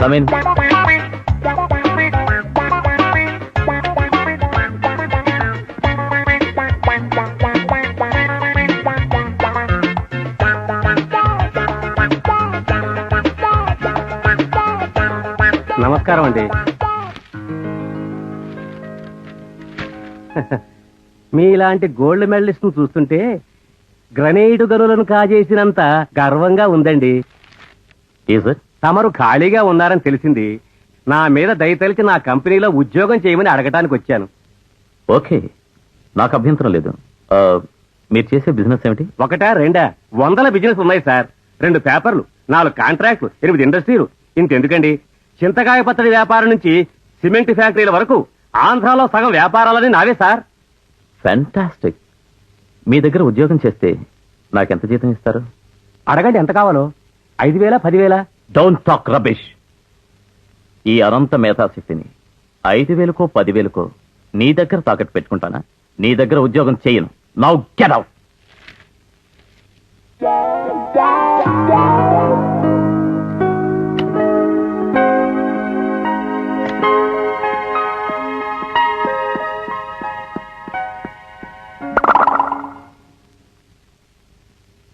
Come in. నమస్కారం అండి. మీలాంటి గోల్డ్ మెడలిస్ట్ చూస్తుంటే గ్రనేడ్ గనులను కాజేసినంత గర్వంగా ఉందండి. తమరు ఖాళీగా ఉన్నారని తెలిసింది. నా మీద దయతలిచి నా కంపెనీలో ఉద్యోగం చేయమని అడగటానికి వచ్చాను. ఓకే, నాకు అభ్యంతరం లేదు. మీరు చేసే బిజినెస్ ఏమిటి? ఒకటా రెండా 100 బిజినెస్ ఉన్నాయి సార్. 2 పేపర్లు, 4 కాంట్రాక్టులు, 8 ఇండస్ట్రీలు. ఇంతెందుకండి, చింతకాయ పచ్చడి వ్యాపారం నుంచి సిమెంట్ ఫ్యాక్టరీల వరకు ఆంధ్రాలో సగం వ్యాపారాలని నావే సార్. ఫ్యాంటాస్టిక్. మీ దగ్గర ఉద్యోగం చేస్తే నాకెంత జీతం ఇస్తారు? అడగండి, ఎంత కావాలో. 5,000, 10,000? Don't talk rubbish. ఈ అనంత మేధాశక్తిని 5,000కో 10,000కో నీ దగ్గర తాకట్టు పెట్టుకుంటానా? నీ దగ్గర ఉద్యోగం చేయను. Now get out.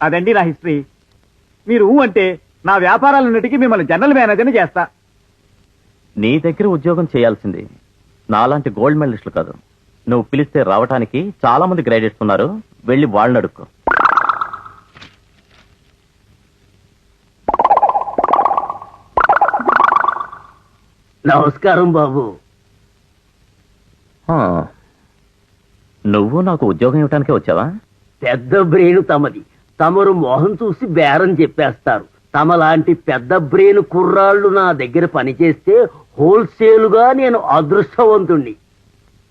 అదండి నా హిస్టరీ. మీరు అంటే నా వ్యాపారాలన్నిటికీ మిమ్మల్ని జనరల్ మేనేజర్ని చేస్తా. నీ దగ్గర ఉద్యోగం చేయాల్సింది నాలాంటి గోల్డ్ మెడలిస్టులు కాదు. నువ్వు పిలిస్తే రావటానికి చాలా మంది గ్రాడ్యుయేట్స్ ఉన్నారు. వెళ్ళి వాళ్ళని అడుక్కో. నమస్కారం బాబు. నువ్వు నాకు ఉద్యోగం ఇవ్వటానికే వచ్చావా? పెద్ద బ్రెయిన్ తమది. తమరు మోహం చూసి బేరం చెప్పేస్తారు. తమలాంటి పెద్ద బ్రెయిన్ కుర్రాళ్ళు నా దగ్గర పనిచేస్తే హోల్సేలుగా నేను అదృష్టవంతుణ్ణి.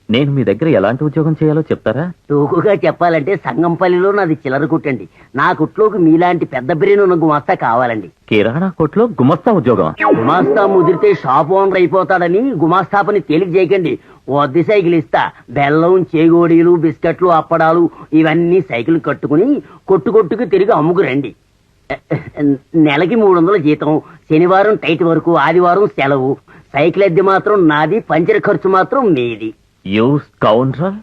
నేను మీ దగ్గర ఎలాంటి ఉద్యోగం చేయాలో చెప్తారా? తూకుగా చెప్పాలంటే సంగంపల్లిలో నాది చిల్లర కుట్టండి. నా కుట్లోకి మీలాంటి పెద్ద బ్రెయిన్ ఉన్న గుమాస్తా కావాలండి. కిరాణా కొట్లో గుమస్తా ఉద్యోగం? గుమాస్తా ముదిరితే షాప్ ఓనర్ అయిపోతాడని గుమాస్తా పని తేలిక చేయకండి. వద్ద సైకిల్ ఇస్తా. బెల్లం, చేగోడీలు, బిస్కెట్లు, అప్పడాలు ఇవన్నీ సైకిల్ కట్టుకుని కొట్టుకు తిరిగి అమ్ముకు రండి. నెలకి 300 జీతం. శనివారం టైట్ వరకు, ఆదివారం సెలవు. సైకిల్ అద్దె మాత్రం నాది, పంచర్ ఖర్చు మాత్రం మీది. You scoundrel.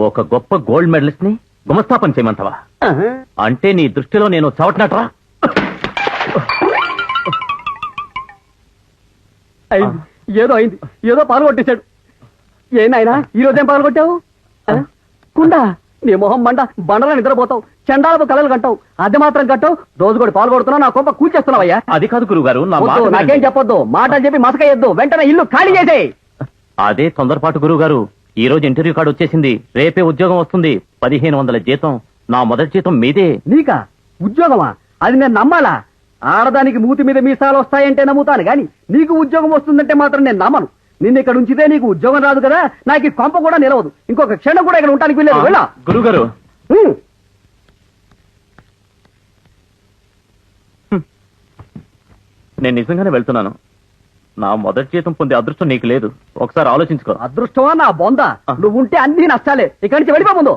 ఒక గొప్ప గోల్డ్ మెడలిస్ట్ ని గుమస్థాపన చేయమంటావా? అంటే నీ దృష్టిలో నేను చవట్నట్రా? ఏదో అయింది. ఏదో పాల్గొట్టేశాడు. ఏనాయనా ఈరోజేం పాల్గొట్టావు? కుండా నీ మొహం మండ. బండలా నిద్రపోతావు. చండాలపు కలలు కంటావు. అది మాత్రం కట్టావు. రోజు కూడా పాల్గొడుతున్నావు. నా కొంప కూల్చేస్తున్నావయ్యా. అది కాదు గురువు గారు. నాకేం చెప్పొద్దు. మాటలు చెప్పి మసకయ్యొద్దు. వెంటనే ఇల్లు ఖాళీ చేసే. అదే తొందరపాటు గురువు గారు. ఈ రోజు ఇంటర్వ్యూ కార్డు వచ్చేసింది. రేపే ఉద్యోగం వస్తుంది. 1,500 జీతం. నా మొదటి జీతం మీదే. నీకా ఉద్యోగమా? అది నేను నమ్మాలా? ఆడదానికి మూతి మీద మీసాలు వస్తాయంటే నమ్ముతాను గాని నీకు ఉద్యోగం వస్తుందంటే మాత్రం నేను నమ్మను. నిన్ను ఇక్కడ ఉంచితే నీకు ఉద్యోగం రాదు కదా. నాకు ఈ కొంప కూడా నిలవదు. ఇంకొక క్షణం కూడా ఇక్కడ ఉండడానికి వెళ్ళలేదు. వెళ్ళా గురువు గారు. నేను నిజంగానే వెళ్తున్నాను. నా మొదటి జీతం పొందే అదృష్టం నీకు లేదు. ఒకసారి ఆలోచించుకో. అదృష్టమా నా బొంద? నువ్వు ఉంటే అన్ని నష్టాలే. ఇక్కడి నుంచి వెళ్ళిపో ముందు.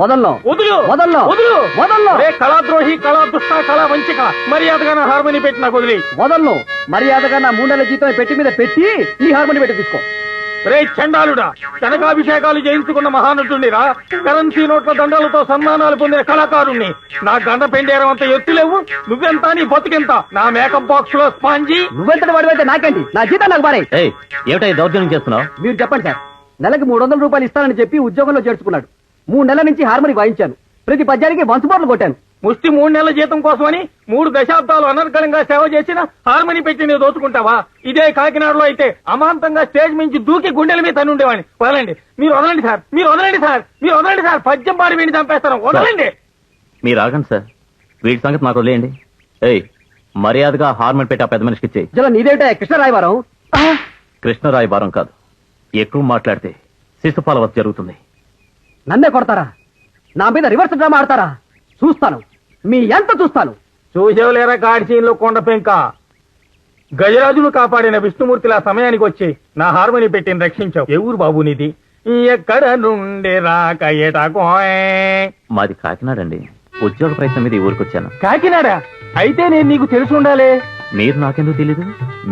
వదల్లో వదులు వదల్లో వదులు వదల్లో రే కళాద్రోహి కళా దుష్ట కళా వంచిక మర్యాదగా నా హార్మోని పెట్టి నాకు వదిలి వదల్లో మర్యాదగా నా 3 నెలల జీతం పెట్టి మీద పెట్టి నీ హార్మోని పెట్టి తీసుకో. రే చండాలుడా కనకాభిషేకాలు చేయించుకున్న మహానటుడిరా కరెన్సీ నోట్ల దండాలతో సన్మానాలు పొందిన కళాకారుణ్ణి నా గండ పెండేరం అంత ఎత్తులేవు నువ్వెంత నీ బతుకెంత నా మేకప్ బాక్స్ లో స్పాంజీ నువ్వెంతటి వాడివైతే నాకేంటి, నా జీతం నాకు బారే. ఏయ్ ఏమిటా ఈ దౌర్జన్యం చేస్తున్నావు? మీరు చెప్పండి సార్. నెలకి 300 రూపాయలు ఇస్తానని చెప్పి ఉద్యోగంలో చేర్చుకున్నాడు. 3 నెలల నుంచి హార్మోని వాయించాను. ప్రతి పద్యానికి వంశబోర్లు కొట్టాను. ముష్టి 3 నెలల జీతం కోసమని 3 దశాబ్దాలు అనర్గళంగా సేవ చేసిన హార్మోని పెట్టి నువ్వు దోచుకుంటావా? ఇదే కాకినాడలో అయితే అమాంతంగా స్టేజ్ మించి దూకి గుండెల మీద తను ఉండేవాడిని. వదలండి, మీరు వదలండి సార్, మీరు వదలండి సార్, మీరు వదలండి సార్, పద్యం పాడి వీడిని చంపేస్తాను, వదలండి. మీరు ఆగండి సార్, వీటి సంగతి నాకు వదిలేయండి. ఏయ్ మర్యాదగా హార్మోన్ పెట్టి ఆ పెద్ద మనిషికి ఇచ్చేయి. జల నీదేంటే కృష్ణరాయవారం. కృష్ణరాయ భారం కాదు, ఎక్కువ మాట్లాడితే శిశుపాలవత్ జరుగుతుంది. నన్నే కొడతారా? నా మీద రివర్స్ డ్రామా ఆడతారా? చూస్తాను, మీ ఎంత చూస్తాను. చూసేవలేరా కాడిచీన్లో కొండ పెంక గజరాజును కాపాడిన విష్ణుమూర్తిలా సమయానికి వచ్చి నా హార్మోని పెట్టిన రక్షించావు. ఏ ఊరు బాబు నీది? ఎక్కడ నుండి రాక ఏటాకోయ్. మాది కాకినాడ అండి. ఉద్యోగ ప్రయత్నం మీద ఈ ఊరికి వచ్చాను. కాకినాడ అయితే నేను నీకు తెలిసి ఉండాలి. మీరు నాకెందుకు తెలీదు?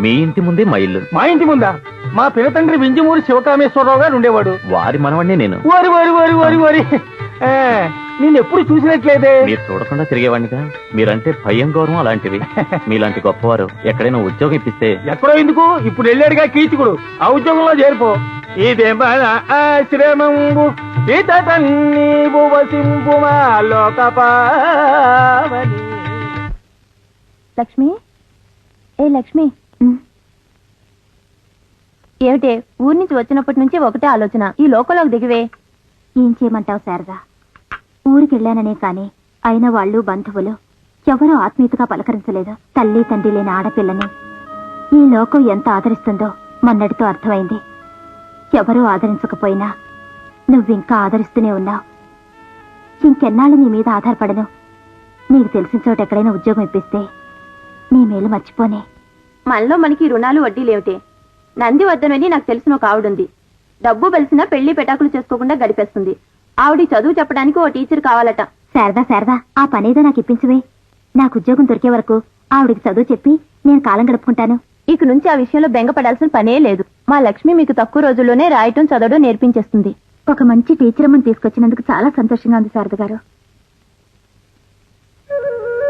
మీ ఇంటి ముందే మా ఇల్లు. మా ఇంటి ముందా? మా పినతండ్రి వింజమూరి శివకామేశ్వరరావు గారు ఉండేవాడు. వారి మనవడినే నేను. వరి వరి వరి వరి వరి నేను ఎప్పుడు చూసినట్లేదే. మీరు చూడకుండా తిరిగేవాడినిగా. మీరంటే భయం, గౌరవం అలాంటివి. మీలాంటి గొప్పవారు ఎక్కడైనా ఉద్యోగం ఇప్పిస్తే. ఎక్కడో ఎందుకు, ఇప్పుడు వెళ్ళాడుగా కీచుకుడు, ఆ ఉద్యోగంలో చేరిపో. ఇదే మన ఆశ్రమంబు ఇతతన్నీవు వసింపుమా లోకపావని. లక్ష్మి, ఏ లక్ష్మి, ఏమిటే ఊరి నుంచి వచ్చినప్పటి నుంచి ఒకటే ఆలోచన, ఈ లోకంలోకి దిగివే. ఏం చేయమంటావు శారదా? ఊరికెళ్ళాననే కాని అయిన వాళ్ళు బంధువులు ఎవరూ ఆత్మీయతగా పలకరించలేదు. తల్లి తండ్రి లేని ఆడపిల్లని ఈ లోకం ఎంత ఆదరిస్తుందో మొన్నటితో అర్థమైంది. ఎవరూ ఆదరించకపోయినా నువ్వింకా ఆదరిస్తూనే ఉన్నావు. ఇంకెన్నాళ్ళు నీ మీద ఆధారపడను. నీకు తెలిసిన చోట ఎక్కడైనా ఉద్యోగం ఇప్పిస్తే నీ మేలు మర్చిపోనే. మనలో మనకి రుణాలు వడ్డీలేమిటే? నంది వద్దనని నాకు తెలిసిన ఒక ఆవిడుంది. డబ్బు బలిసినా పెళ్లి పెటాకులు చేసుకోకుండా గడిపేస్తుంది. ఆవిడ చదువు చెప్పడానికి ఓ టీచర్ కావాలట. శారదా శారదా, ఆ పనేదో నాకు ఇప్పించవే. నాకు ఉద్యోగం దొరికే వరకు ఆవిడికి చదువు చెప్పి నేను కాలం గడుపుకుంటాను. ఇక నుంచి ఆ విషయంలో బెంగపడాల్సిన పనే లేదు. మా లక్ష్మి మీకు తక్కువ రోజుల్లోనే రాయటం చదవడం నేర్పించేస్తుంది. ఒక మంచి టీచర్ అమ్మని తీసుకొచ్చినందుకు చాలా సంతోషంగా ఉంది శారద గారు.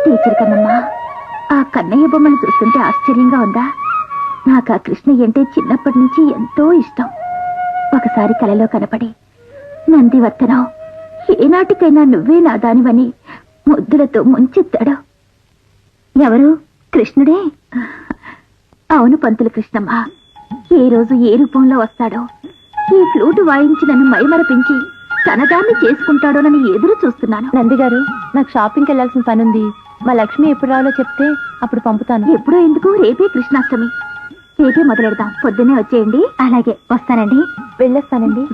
టీచర్ కన్నమ్మా, ఆ కన్నయ్య బొమ్మను చూస్తుంటే ఆశ్చర్యంగా ఉందా? నాకు ఆ కృష్ణయ్య అంటే చిన్నప్పటి నుంచి ఎంతో ఇష్టం. ఒకసారి కలలో కనపడి నందివర్ధనం, ఏనాటికైనా నువ్వే నా దానివని ముద్దులతో ముంచెత్తాడు. ఎవరు? కృష్ణుడే. అవును పంతులు కృష్ణమ్మ. ఏ రోజు ఏ రూపంలో వస్తాడో, ఈ ఫ్లూటు వాయించి నన్ను మైమరపించి తనదాన్ని చేసుకుంటాడోనని ఎదురు చూస్తున్నాను. నందిగారు, నాకు షాపింగ్కి వెళ్లాల్సిన పనుంది. మా లక్ష్మి ఎప్పుడు రావాలో చెప్తే అప్పుడు పంపుతాను. ఎప్పుడో ఎందుకు? రేపే కృష్ణాష్టమి. రేపే మొదలెడదాం. పొద్దున్నే వచ్చేయండి. అలాగే, వస్తానండి. వెళ్ళొస్తానండి.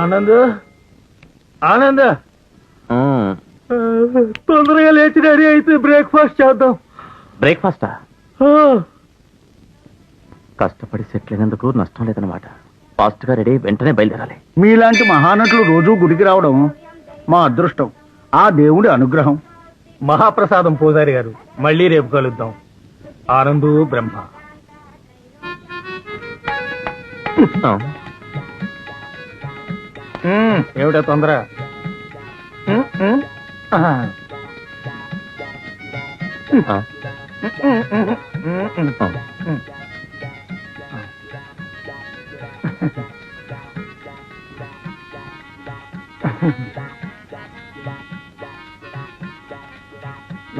ఆనంద్, ఆనంద్, తొందరగా లేచి రెడీ అయితే బ్రేక్ఫాస్ట్ చేద్దాం. బ్రేక్ఫాస్టా? కష్టపడి సెటిల్ అయినందుకు నష్టం లేదనమాట. ఫాస్ట్ గా రెడీ వెంటనే బయలుదేరాలి. మీలాంటి మహానటులు రోజు గుడికి రావడం మా అదృష్టం, ఆ దేవుడి అనుగ్రహం. మహాప్రసాదం పూజారి గారు, మళ్ళీ రేపు కలుద్దాం. ఆనందు బ్రహ్మ. ఏమిటా తొందర?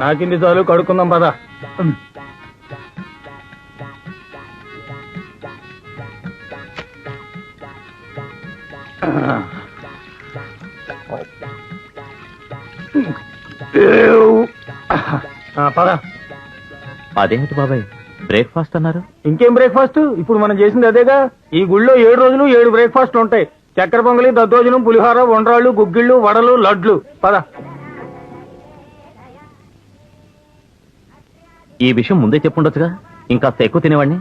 నాకింది చాలు, కడుక్కుందాం పద. పద. అదేమిటి బాబాయ్ బ్రేక్ఫాస్ట్ అన్నారు? ఇంకేం బ్రేక్ఫాస్ట్? ఇప్పుడు మనం చేసింది అదేగా. ఈ గుళ్ళో 7 రోజులు 7 బ్రేక్ఫాస్ట్ ఉంటాయి. చక్కెర పొంగలి, దద్దోజనం, పులిహోర, వండ్రాళ్ళు, గుగ్గిళ్ళు, వడలు, లడ్లు. పద. ఈ విషయం ముందే చెప్పుండొచ్చుగా, ఇంకా ఎక్కువ తినేవాడిని.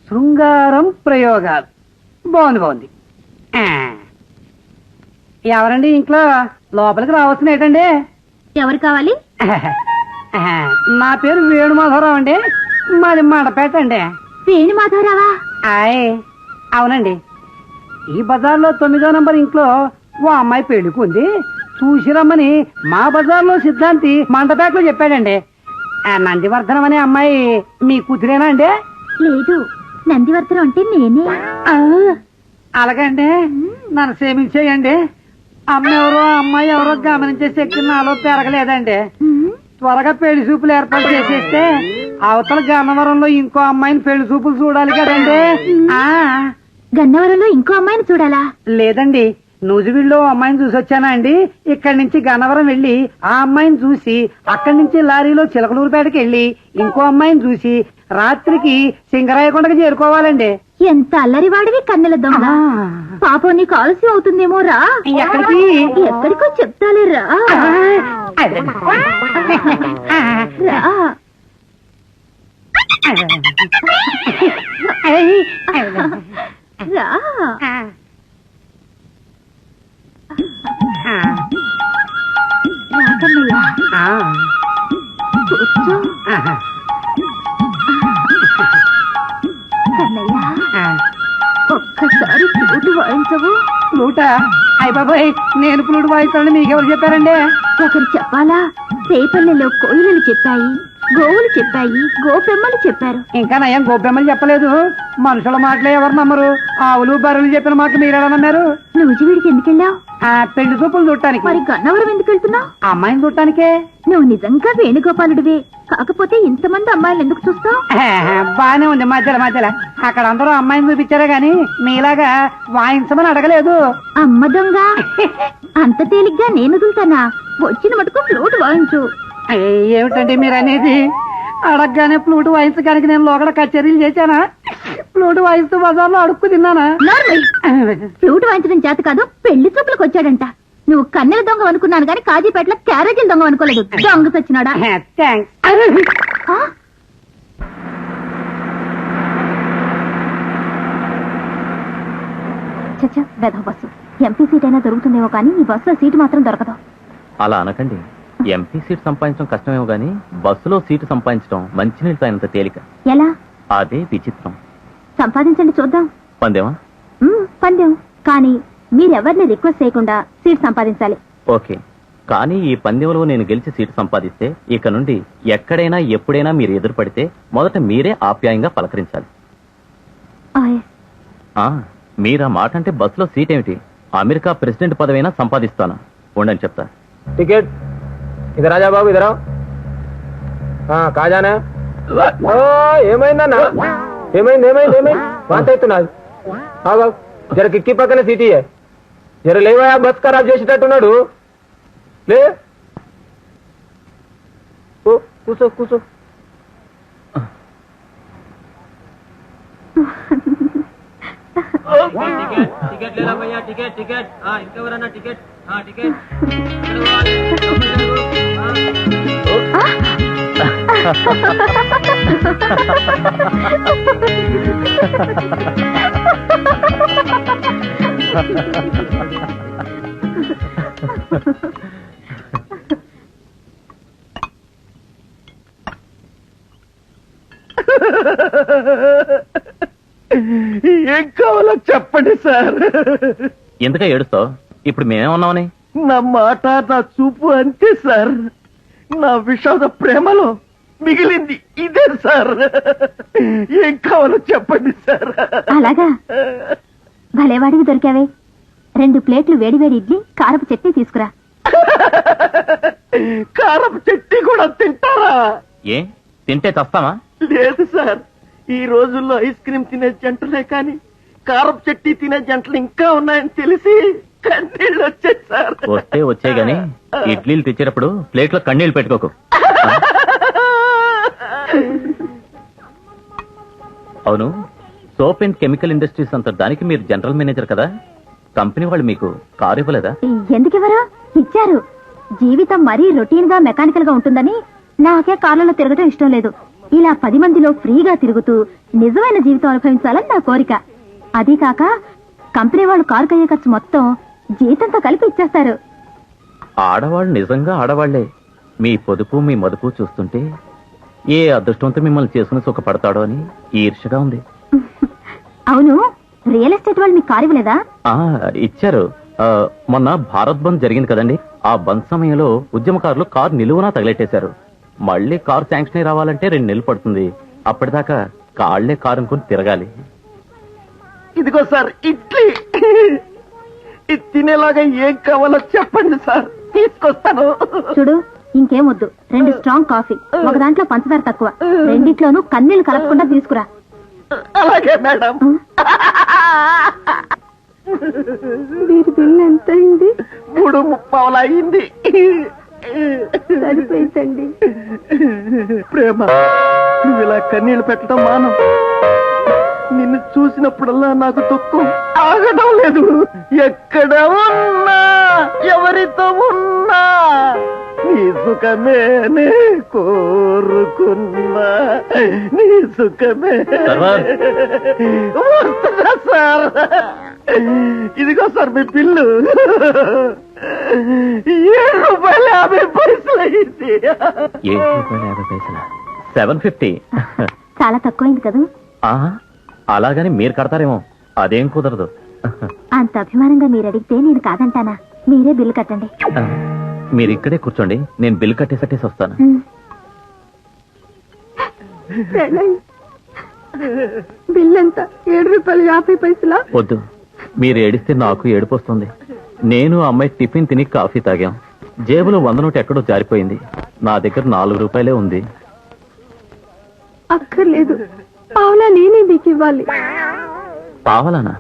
శృంగారం ప్రయోగాలు బాగుంది. ఎవరండి ఇంట్లో? లోపలికి రావాల్సిన ఏంటండి? ఎవరు కావాలి? నా పేరు వేణుమాధవరావు అండి, మాది మండపేట అండి. వేణు మాధవరావా? ఆయ్ అవునండి. ఈ బజార్లో 9వ నంబర్ ఇంట్లో ఓ అమ్మాయి పెళ్లికి ఉంది, చూసి రమ్మని మా బజార్లో సిద్ధాంతి మండపేటలో చెప్పాడండి. నందివర్ధనం అనే అమ్మాయి మీ కూతురేనా అండి? లేదు, నందివర్ధనం అంటే నేనే. అలాగండి, నన్ను క్షమించేయండి. అమ్మ ఎవరో అమ్మాయి ఎవరో గమనించే శక్తి నాలో పెరగలేదండి. త్వరగా పెళ్లి చూపులు ఏర్పాటు చేసేస్తే అవతల గన్నవరంలో ఇంకో అమ్మాయిని పెళ్లి చూపులు చూడాలి కదండి. గన్నవరంలో ఇంకో అమ్మాయిని చూడాలా? లేదండి, నూజివీడులో అమ్మాయిని చూసి వచ్చానా అండి. ఇక్కడి నుంచి గన్నవరం వెళ్లి ఆ అమ్మాయిని చూసి అక్కడి నుంచి లారీలో చిలకలూరుపేటకి వెళ్లి ఇంకో అమ్మాయిని చూసి రాత్రికి సింగరాయకొండకి చేరుకోవాలండి. ఎంత అల్లరివాడివి కన్నెల దొంగ. పాపం నీకు ఆలస్యం అవుతుందేమో, రా. ఎక్కడికి? ఎక్కడికో చెప్తాలే, రా. రా. రా. కూర్చో. కన్నయ్య, ఒక్కసారి ఫ్లూటు వాయించవు? ఫ్లూటా? అయ్య బాబాయ్, నేను ఫ్లూట్ వాయిస్తానని మీకెవరు చెప్పారండి? ఒకరు చెప్పాలా? రేపల్లెలో కోయిలలు చెప్పాయి, గోవులు చెప్పాయి, గోపెమ్మలు చెప్పారు. ఇంకా నయం గోపెమ్మలు చెప్పలేదు. మనుషుల మాటలే ఎవరు నమ్మరు. ఆవులు బర్రెలు చెప్పిన మాటలు మీరెలా నమ్మారు? నూజివీడికి ఎందుకెళ్ళావు? పెళ్లి చూపులు చూడటానికి. మరి గన్నవరం ఎందుకు వెళ్తున్నావు? అమ్మాయిని చూడటానికే. నువ్వు నిజంగా వేణుగోపాలుడివే, కాకపోతే ఇంతమంది అమ్మాయిలు ఎందుకు చూస్తావు? బానే ఉంది మధ్యలో. అక్కడ అందరూ అమ్మాయిని చూపించారే గాని మీలాగా వాయించమని అడగలేదు. అమ్మ దొంగ, అంత తేలిగ్గా నేను వదులుతానా? వచ్చిన మటుకు ఫ్లూట్ వాయించు. ఏమిటండి మీరు అనేది? అడగగానే ఫ్లూట్ వాయించడానికి నేను లోగడ కచేరీలు చేశానా? ఫ్లూట్ వాయిస్తూ బజార్లో అడుక్కు తిన్నానా? ఫ్లూట్ వాయించడం చేత కాదు, పెళ్లి చూపులకు వచ్చాడంట. నువ్వు కన్నెల దొంగ అనుకున్నాను గాని కాజీపేటలో క్యారేజీల దొంగ అనుకోలేదు. దొంగ సచ్చినాడా? చచ్చా, వెధవ బస్సు. ఎంపీ సీట్ అయినా దొరుకుతుందేమో కానీ ఈ బస్సులో సీటు మాత్రం దొరకదు. అలా అనకండి. ఎంపీ సీట్ సంపాదించడం కష్టమేమో గానీ బస్సులో సీటు సంపాదించడం మంచినీళ్ళు తాగినంత తేలిక. ఎలా? అదే విచిత్రం. సంపాదించండి చూద్దాం. పందేమా? పందెం. కానీ మీరెవరిని రిక్వెస్ట్ చేయకుండా సీట్ సంపాదించాలి. ఓకే, కానీ ఈ పందెంలో నేను గెలిచి సీటు సంపాదిస్తే ఇక నుండి ఎక్కడైనా ఎప్పుడైనా మీరు ఎదురుపడితే మొదట మీరే ఆప్యాయంగా పలకరించాలి. మీరా మాట అంటే బస్సులో సీట్ ఏమిటి, అమెరికా ప్రెసిడెంట్ పదవైనా సంపాదిస్తాను. ఉండని చెప్తా. టికెట్ ఇదరా రాజా బాబు, ఇదరా. కాజానా? ఏమైందన్నా? ఏమైంది? వాంత అవుతున్నది. బాబు జర కిక్కి పక్కన సీటీ జర లేవా, బస్ ఖరాబ్ చేసేటట్టున్నాడు. లే కూసో. టికెట్ లేరా భయ్యా? టికెట్ ఇంకెవరన్నా టికెట్? టికెట్ ఏం కావాలో చెప్పండి సార్. ఎందుక ఏడుస్తావు? ఇప్పుడు మేమేమన్నామని? నా మాట నా చూపు అంతే సార్. నా విషాద ప్రేమలో మిగిలింది ఇదే సార్. ఏం కావాలో చెప్పండి సార్. అలాగా, భలేవాడివి దొరికావే. 2 ప్లేట్లు వేడివేడి ఇడ్లీ, కారపు చట్నీ తీసుకురా. కారపు చట్నీ కూడా తింటారా? ఏ తింటే చస్తామా? లేదు సార్, ఈ రోజుల్లో ఐస్ క్రీమ్ తినే జంటలే కానీ కారపు చట్నీ తినే జంటలు ఇంకా ఉన్నాయని తెలిసి కన్నీళ్ళు వచ్చాయి సార్. వస్తే వచ్చే గాని ఇడ్లీలు తెచ్చేటప్పుడు ప్లేట్లో కన్నీళ్ళు పెట్టుకోకు. అవును, సోప్ అండ్ కెమికల్ ఇండస్ట్రీస్ అంత దానికి మీరు జనరల్ మేనేజర్ కదా, కంపెనీ వాళ్ళు మీకు కారు ఇవ్వలేదా? ఎందుకెవరు ఇచ్చారు? జీవితం మరీ రొటీన్ గా మెకానికల్ గా ఉంటుందని నాకే కార్లలో తిరగటం ఇష్టం లేదు. ఇలా 10 మందిలో ఫ్రీగా తిరుగుతూ నిజమైన జీవితం అనుభవించాలని నా కోరిక. అదీ కాక కంపెనీ వాళ్ళు కారు కయ్యే ఖర్చు మొత్తం జీతంతో కలిపి ఇచ్చేస్తారు. ఆడవాళ్ళు నిజంగా ఆడవాళ్లే. మీ పొదుపు మీ మదుపు చూస్తుంటే ఏ అదృష్టంతో మిమ్మల్ని చేసుకుని సుఖపడతాడో అని ఈర్షగా ఉంది. అవును, రియల్ ఎస్టేట్ వాళ్ళు మీకు కారు ఇవ్వలేదా? ఇచ్చారు. మొన్న భారత్ బంద్ జరిగింది కదండి, ఆ బంద్ సమయంలో ఉద్యమకారులు కారు నిలువునా తగలెట్టేశారు. మళ్ళీ కారు శాంక్షన్ అయి రావాలంటే 2 నెలలు పడుతుంది. అప్పటిదాకా కాళ్లే కారు అనుకుని తిరగాలి. ఇదిగో సార్ ఇడ్లీ, ఇది తినేలాగా ఏం కావాలో చెప్పండి సార్, తీసుకొస్తాను. చూడు, ఇంకేం వద్దు. 2 స్ట్రాంగ్ కాఫీ, ఒక దాంట్లో పంచదార తక్కువ, రెండిట్లోనూ కన్నీళ్లు కలపకుండా తీసుకురా. అలాగే మేడం. మీరు బిల్ ఎంత అయింది? 3:30 అయింది. సరిపోయిందండి. ప్రేమ, నువ్వు ఇలా కన్నీళ్లు పెట్టడం మానం. నిన్ను చూసినప్పుడల్లా నాకు దుఃఖం ఆగడం లేదు. ఎక్కడ ఉన్నా ఎవరితో ఉన్నా నీ సుఖమేనే కోరుకున్నా, నీ సుఖమే. వస్తుందా సార్? ఇదిగో సార్ మీ బిల్లు. ₹7.50 అయింది. ₹7.50. 750. చాలా తక్కువైంది కదా? అలాగని మీరు కడతారేమో, అదేం కుదరదు. అంత అభిమానంగా మీరు అడిగితే నేను కాదంటానా? మీరే బిల్లు కట్టండి. మీరు ఇక్కడే కూర్చోండి, నేను బిల్ కట్టేసట్టేసి వస్తాను. బిల్ ఎంత? ₹7.50. వద్దు, మీరు ఏడిస్తే నాకు ఏడుపు వస్తుంది. నేను అమ్మాయి టిఫిన్ తిని కాఫీ తాగాం. జేబులో 100 నోటు ఎక్కడో జారిపోయింది. నా దగ్గర ₹4 ఉంది. అక్కర్లేదు, పావులా నేనే మీకు ఇవ్వాలి. పావలానా?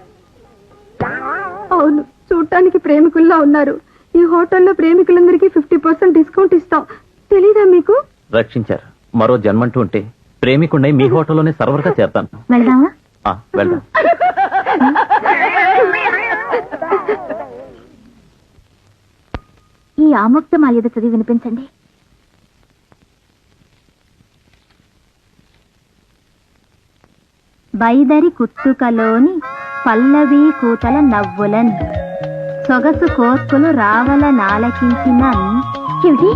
అవును, చూడటానికి ప్రేమికుల్లా ఉన్నారు. ఈ హోటల్లో ప్రేమికులందరికీ 50% డిస్కౌంట్ ఇస్తాం. తెలీదా మీకు? రక్షించారు. మరో జన్మంటూ ఉంటే ప్రేమికుండై మీ హోటల్లోనే సర్వర్గా చేరతాను. వెళ్దామా? వెళ్దాం. ఈ ఆముక్త మాల్యద చదివి వినిపించండి. బైదరి కుత్తుకలోని పల్లవి కూతల నవ్వులన్ సొగసు కోర్కులు రావల నాలకించిన.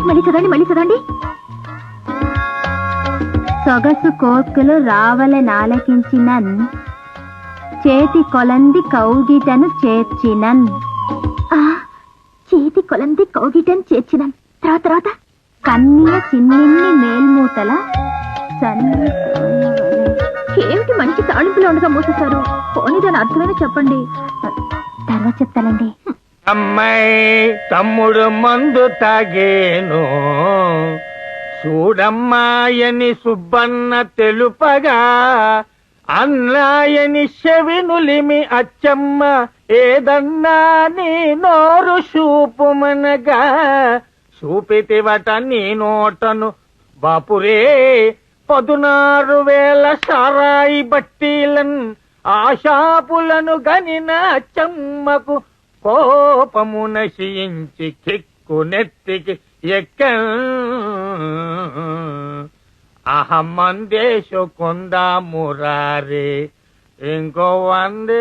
మళ్ళీ చదవండి. సొగసు కోర్కులు రావల నాలకించినన్, చేతి కొలంది కౌగిటను చేర్చినన్. చేతి కొలంది కౌగిటను చేర్చినన్. తర్వాత కన్నీయ చిన్నిన్ని మేల్మూతల సన్ని. ఏమిటి మంచి తాళింపులో ఉండగా మూసేశారు? పోనీ దాని అర్థమైన చెప్పండి. తర్వాత చెప్తానండి. అమ్మాయి తమ్ముడు మందు తాగేను చూడమ్మాయని సుబ్బన్న తెలుపగా, అన్నాయని చెవినులిమి అచ్చమ్మ ఏదన్నా నీ నోరు చూపుమనగా, చూపితివట నీ నోటను బాపురే 16,000 సారాయి బట్టీలన్, ఆశాపులను గనిన అచ్చమ్మకు కోపము నశించి కిక్కు నెత్తికి అహమ్మందేశు కొందా మురారే ఇంకో 100.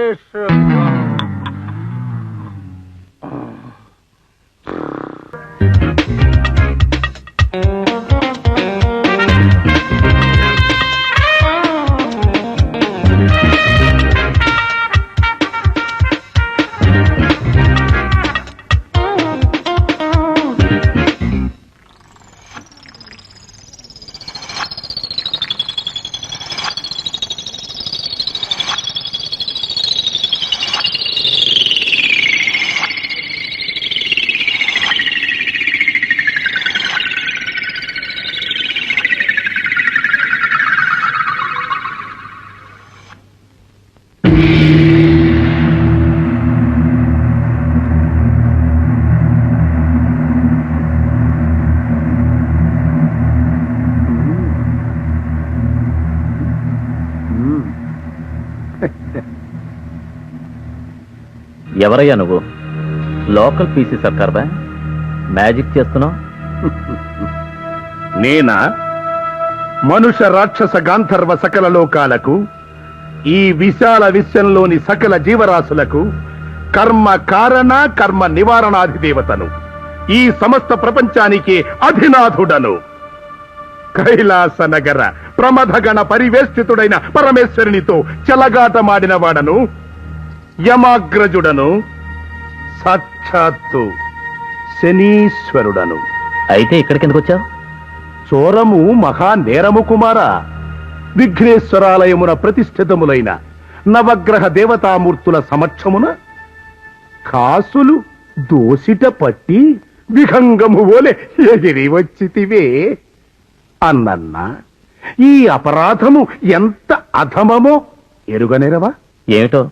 ఎవరయ్యా నువ్వు? లోకల్ పీసీ సర్కార్ బా మ్యాజిక్ చేస్తున్నావు? నేనా? మనుష్య రాక్షస గాంధర్వ సకల లోకాలకు, ఈ విశాల విశ్వంలోని సకల జీవరాశులకు కర్మ కారణ కర్మ నివారణాధిదేవతను, ఈ సమస్త ప్రపంచానికి అధినాథుడను, కైలాస నగర ప్రమథగణ పరివేష్టితుడైన పరమేశ్వరునితో చెలగాటమాడిన వాడను, యమాగ్రజుడను, సాక్షాత్తు శనీశ్వరుడను. అయితే ఇక్కడికి ఎందుకు వచ్చావు? చోరము మహా నేరము కుమారా. విఘ్నేశ్వరాలయమున ప్రతిష్ఠితములైన నవగ్రహ దేవతామూర్తుల సమక్షమున కాసులు దోసిట పట్టి విహంగము ఓలే ఎగిరి వచ్చితివే అన్నన్నా. ఈ అపరాధము ఎంత అధమమో ఎరుగనేరవా? ఏమిటో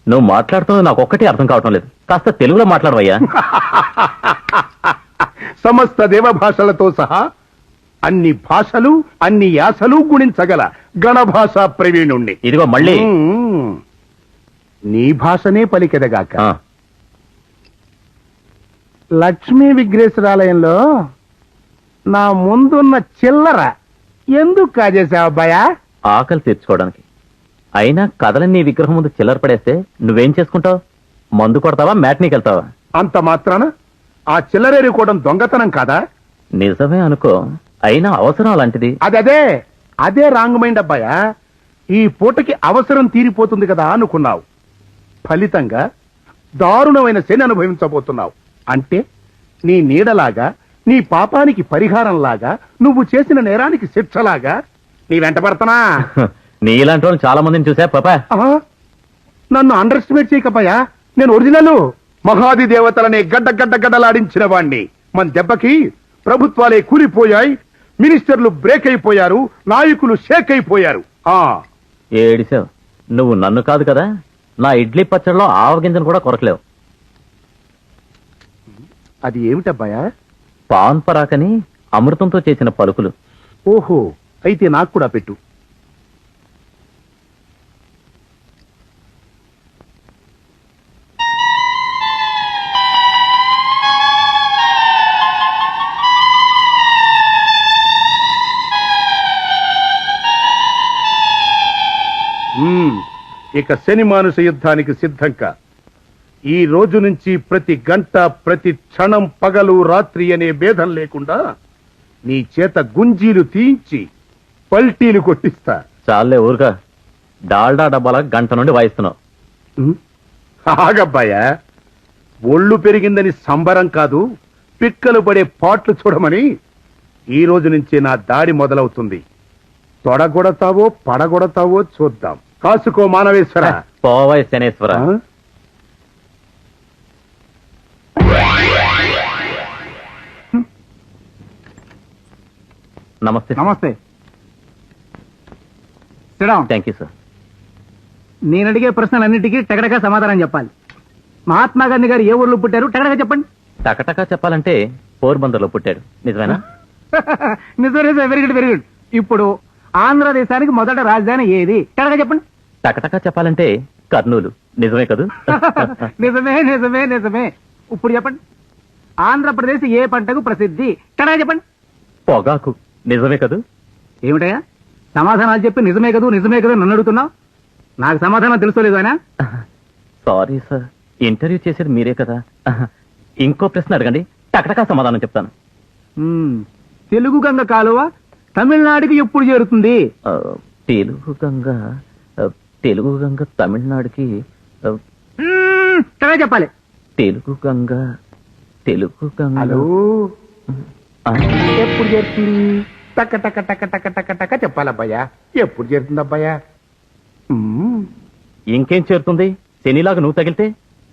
నువ్వు మాట్లాడుతున్నది నాకు ఒక్కటి అర్థం కావటం లేదు. కాస్త తెలుగులో మాట్లాడవయ్యా. సమస్త దేవభాషలతో సహా అన్ని భాషలు అన్ని యాసలు గుణించగల గణభాషా ప్రవీణుణ్ణి. ఇదిగో మళ్ళీ నీ భాషనే పలికెదగాక. ఆ, లక్ష్మీ విఘ్నేశ్వరాలయంలో నా ముందున్న చిల్లర ఎందుకు కాజేశావు అబ్బాయా? ఆకలి తీర్చుకోవడానికి. అయినా కథలన్నీ విగ్రహం ముందు చిల్లర పడేస్తే నువ్వేం చేసుకుంటావు? మందు కొడతావా, మ్యాట్నీకి వెళ్తావా? అంత మాత్రాన ఆ చిల్లరేరుకోవడం దొంగతనం కాదా? నిజమే అనుకో, అయినా అవసరం అలాంటిది. అదే రాంగ్ మైండ్ అబ్బాయా. ఈ పూటకి అవసరం తీరిపోతుంది కదా అనుకున్నావు. ఫలితంగా దారుణమైన శని అనుభవించబోతున్నావు. అంటే నీ నీడలాగా, నీ పాపానికి పరిహారంలాగా, నువ్వు చేసిన నేరానికి శిక్షలాగా నీ వెంట పడతానా? నీ ఇలాంటి వాళ్ళు చాలా మందిని చూసా పాపా. నన్ను అండర్ ఎస్టిమేట్ చేయకపాయా. నేను ఒరిజినల్ మహాది దేవతలనే గడ్డలాడించిన వాణ్ణి. మన దెబ్బకి ప్రభుత్వాలే కూలిపోయాయి, మినిస్టర్లు బ్రేక్ అయిపోయారు, నాయకులు షేక్ అయిపోయారు. ఏడిసావు. నువ్వు నన్ను కాదు కదా, నా ఇడ్లీ పచ్చడిలో ఆవగింజను కూడా కొరకలేవు. అది ఏమిటబ్బాయా? పాన్ పరాకని అమృతంతో చేసిన పలుకులు. ఓహో, అయితే నాకు కూడా పెట్టు. ఇక శని మానుష యుద్ధానికి సిద్ధంగా. ఈ రోజు నుంచి ప్రతి గంట, ప్రతి క్షణం, పగలు రాత్రి అనే భేదం లేకుండా నీ చేత గుంజీలు తీయించి పల్టీలు కొట్టిస్తా. చాలే ఊరుగా. డాల్డా డబ్బాల గంట నుండి వాయిస్తున్నావు. ఆగబ్బాయా, ఒళ్ళు పెరిగిందని సంబరం కాదు, పిక్కలు పడే పాట్లు చూడమని ఈ రోజు నుంచి నా దాడి మొదలవుతుంది. తొడగొడతావో పడగొడతావో చూద్దాం. కాసుకో మానవేశ్వర. పోవాయి శనేశ్వర. నమస్తే. నమస్తే. Thank you sir. నేను అడిగే ప్రశ్నలన్నిటికీ టగడగా సమాధానం చెప్పాలి. మహాత్మా గాంధీ గారు ఏ ఊర్లో పుట్టారు? టగడగా చెప్పండి. టకటకా చెప్పాలంటే పోర్బందర్లో పుట్టాడు. నిజమేనా? నిజమే. Very good, very good. ఇప్పుడు ఆంధ్రదేశానికి మొదట రాజధాని ఏది? టగడగా చెప్పండి. టకటకా చెప్పాలంటే కర్నూలు. నిజమే కదూ? నిజమే నిజమే నిజమే. ఇప్పుడు చెప్పండి, ఆంధ్రప్రదేశ్ ఏ పంటకు ప్రసిద్ధి? టగడగా చెప్పండి. పొగాకు. నిజమే కదూ? ఏమిటయ్యా సమాధానాలు చెప్పి నిజమే కదూ నిజమే కదూ నన్ను అడుగుతున్నావు? నాకు సమాధానం తెలుసుకోలేదు ఆయన. సారీ సార్, ఇంటర్వ్యూ చేసేది మీరే కదా. ఇంకో ప్రశ్న అడగండి, టకటకా సమాధానం చెప్తాను. తెలుగు గంగ కాలువ తమిళనాడుకి ఎప్పుడు చేరుతుంది? తెలుగు గంగ తమిళనాడుకి చెప్పాలి. తెలుగు గంగ ఎప్పుడు చేరుతుంది? టక టక టక టక టక టక చెప్పాలబ్బాయా. ఎప్పుడు చేరుతుంది అబ్బాయా? ఇంకేం చేరుతుంది? శనిలాగా నువ్వు తగిలితే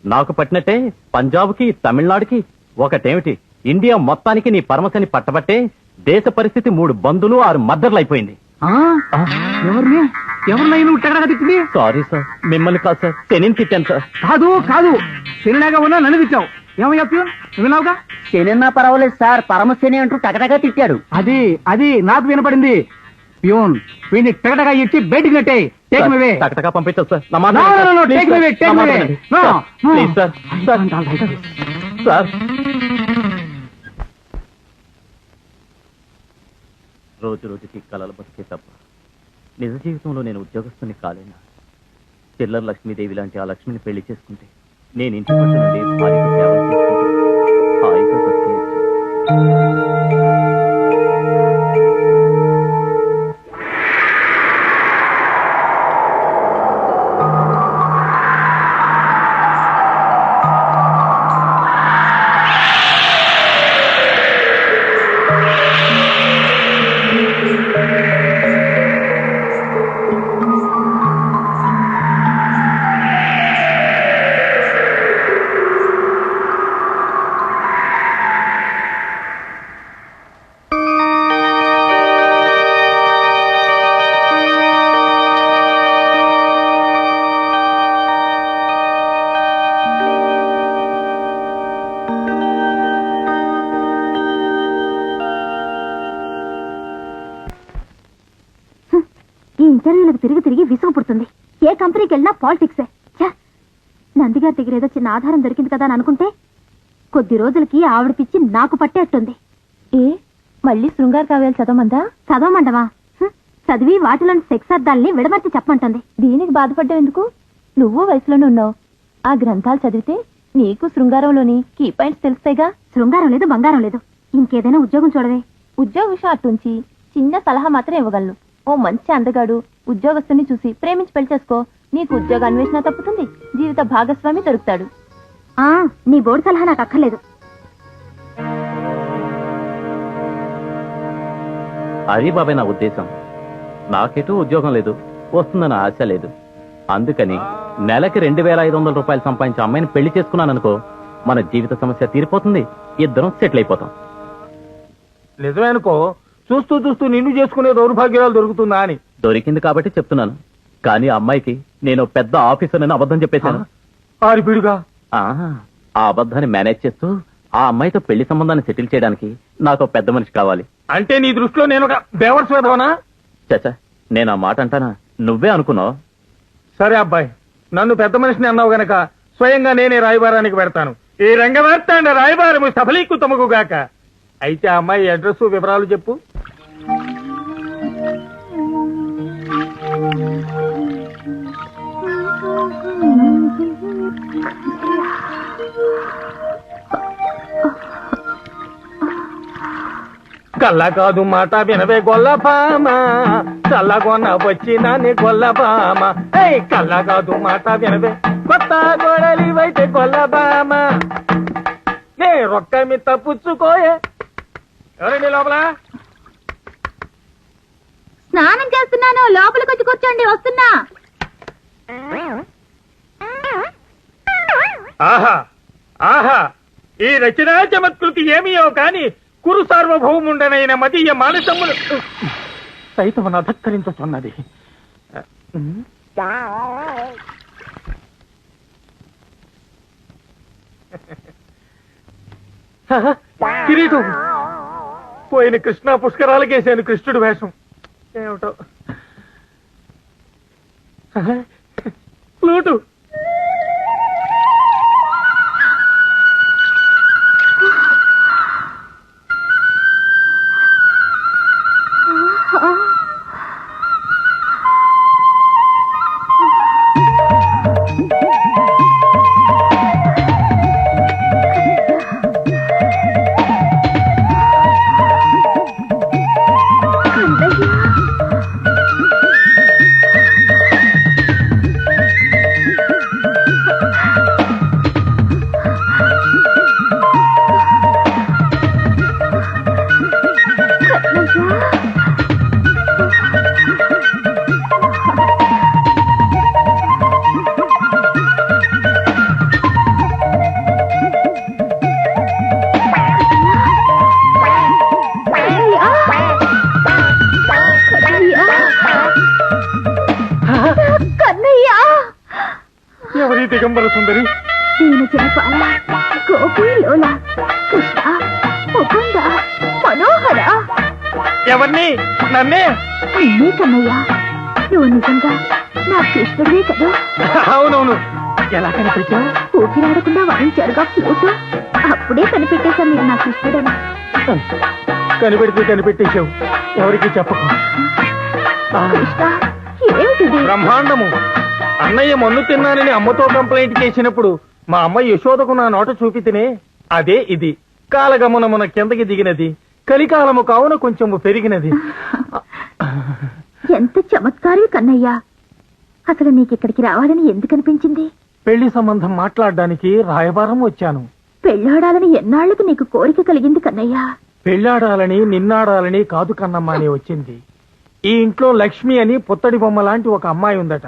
నాకు పట్టినట్టే పంజాబ్కి తమిళనాడుకి ఒకటేమిటి, ఇండియా మొత్తానికి నీ పరమశని పట్టబట్టే దేశ పరిస్థితి 3 బందులు 6 మద్దర్లు అయిపోయింది. ఎవరినై నువ్వు టగడగా తిట్టింది? సారీ సార్, మిమ్మల్ని కాదు సార్, శనిని తిట్టాను సార్. కాదు శనిలాగా ఉన్నా నన్ను తిట్టావు. ఏమయ్యా ప్యూన్, విన్నావుగా? శనిన్నా పర్వాలేదు సార్, పరమశని అంటూ టగటగా తిట్టాడు. అది నాకు వినపడింది. ప్యూన్ వీడిని టగటగా ఇచ్చి బయటికి నెట్టే టేక్ మీ వే టకటకా పంపించదు సార్ నా మాట No, no, no, no, వినండి, take me away, sir. take నా me మాట away. వినండి. No, sir, no. Please sir. Sir. Sir రోజు రోజుకి కలలు బతికే తప్ప నిజ జీవితంలో నేను ఉద్యోగస్తుని కాలేనా? చిల్లర లక్ష్మీదేవి లాంటి ఆ లక్ష్మిని పెళ్లి చేసుకుంటే నేను ఇంటి పట్టు నుండి భార్యకు సేవలు చేసుకుంటే హాయిగా బతికేయచ్చు. ఈ ఇంటర్వ్యూలకు తిరిగి తిరిగి విసుగు పుడుతుంది. ఏ కంపెనీకి వెళ్ళినా పాలిటిక్సే. నందిగారి దగ్గర ఏదో చిన్న ఆధారం దొరికింది కదా అని అనుకుంటే కొద్ది రోజులకి ఆవిడ పిచ్చి నాకు పట్టేట్టుంది. ఏ మళ్ళీ శృంగార కావ్యాలు చదవమందా? చదవమంటవా? చదివి వాటిలోని సెక్స్ అర్థాలని విడమర్చి చెప్పమంటుంది. దీనికి బాధపడ్డావు ఎందుకు? నువ్వు వయసులోనే ఉన్నావు. ఆ గ్రంథాలు చదివితే నీకు శృంగారంలోని కీ పాయింట్స్ తెలుస్తాయిగా. శృంగారం లేదు, బంగారం లేదు. ఇంకేదైనా ఉద్యోగం చూడవే. ఉద్యోగ విషయం అట్టుంచి చిన్న సలహా మాత్రం ఇవ్వగలను. ఓ మంచి అందగాడు ఉద్యోగస్తుని చూసి ప్రేమించి పెళ్లి చేసుకో. నీకు ఉద్యోగ అన్వేషణ తప్పుతుంది, జీవిత భాగస్వామి దొరుకుతాడు. నీ బోర్డు సలహా నాకు అక్కర్లేదు. అది బాబాయ్ నా ఉద్దేశం. నాకెటూ ఉద్యోగం లేదు, వస్తుందన్న ఆశ లేదు. అందుకని నెలకి 2,500 రూపాయలు సంపాదించే అమ్మాయిని పెళ్లి చేసుకున్నాననుకో, మన జీవిత సమస్య తీరిపోతుంది, ఇద్దరం సెటిల్ అయిపోతాం. నిజమే అనుకో, చూస్తూ చూస్తూ నిన్ను చేసుకునే దౌర్భాగ్యాలు దొరుకుతుందా అని. దొరికింది కాబట్టి చెప్తున్నాను. కానీ ఆ అమ్మాయికి నేను పెద్ద ఆఫీసర్ అని అబద్ధం చెప్పేశాను. ఆరిపిడుగా ఆ అబద్ధాన్ని మేనేజ్ చేస్తూ ఆ అమ్మాయితో పెళ్లి సంబంధాన్ని సెటిల్ చేయడానికి నాకు ఒక పెద్ద మనిషి కావాలి. అంటే నీ దృష్టిలో నేను ఒక బేవర్స్ వేదవనా? చచ్చా, నేను ఆ మాట అంటానా? నువ్వే అనుకున్నావు. సరే అబ్బాయి, నన్ను పెద్ద మనిషిని అన్నావు గనక స్వయంగా నేనే రాయబారానికి పెడతాను. ఈ రంగవార్తాండ రాయబారము సఫలీకృతముగాక. అయితే ఆ అమ్మాయి అడ్రస్ వివరాలు చెప్పు. కళ్ళ కాదు మాట వినవే గొల్లపామ, చల్లగొన్న వచ్చినాని గొల్లపామ. కళ్ళ కాదు మాట వినవే కొత్త గొడలివైతే గొల్లపామ. నే రొక్క మీ తప్పుచ్చుకోయే. ఎవరండి లోపల? స్నానం చేస్తున్నాను, లోపలికి వచ్చి కూర్చోండి, వస్తున్నా. ఆహా ఆహా, ఈ రచనా చమత్కృతి ఏమియో కాని కురు సార్వభౌముండనైన మదీయ మానసములు సైతం అధక్కరించుతున్నది. కిరీటం పోయిన కృష్ణా పుష్కరాలకేసాను కృష్ణుడు వేషం. ఏమిటో ఫ్లూటు. ఎవరి దిగంబర సుందరి? దీని జనపాల గోపీ లోల కృష్ణ ముకుంద మనోహర. ఎవరిని? నన్నే? నిన్నే కన్నయ్యా, నువ్వు నిజంగా నా కృష్ణుడివే కదా. అవునవును. ఎలా కనిపెట్టావు? ఊపిరాడకుండా వాయించారుగా ఫ్లూటు, అప్పుడే కనిపెట్టేశా మీరు నా కృష్ణుడని. కనిపెట్టేశావు. ఎవరికి చెప్పకు. కృష్ణ, ఏమిటిది? బ్రహ్మాండము. అన్నయ్య మన్ను తిన్నానని అమ్మతో కంప్లైంట్ చేసినప్పుడు మా అమ్మ యశోదకు నా నోట చూపితేనే అదే ఇది. కాలగమనమున కిందకి దిగినది, కలికాలము కావున కొంచెము పెరిగినది. ఎంత చమత్కారవి కన్నయ్యా. అసలు నీకిక్కడికి రావాలని ఎందుకు అనిపించింది? పెళ్లి సంబంధం మాట్లాడడానికి రాయబారం వచ్చాను. పెళ్ళాడాలని ఎన్నాళ్లకు నీకు కోరిక కలిగింది కన్నయ్యా? పెళ్లాడాలని నిన్నాడాలని కాదు కన్నమ్మ అని వచ్చింది. ఈ ఇంట్లో లక్ష్మి అని పుత్తడి బొమ్మ లాంటి ఒక అమ్మాయి ఉందట.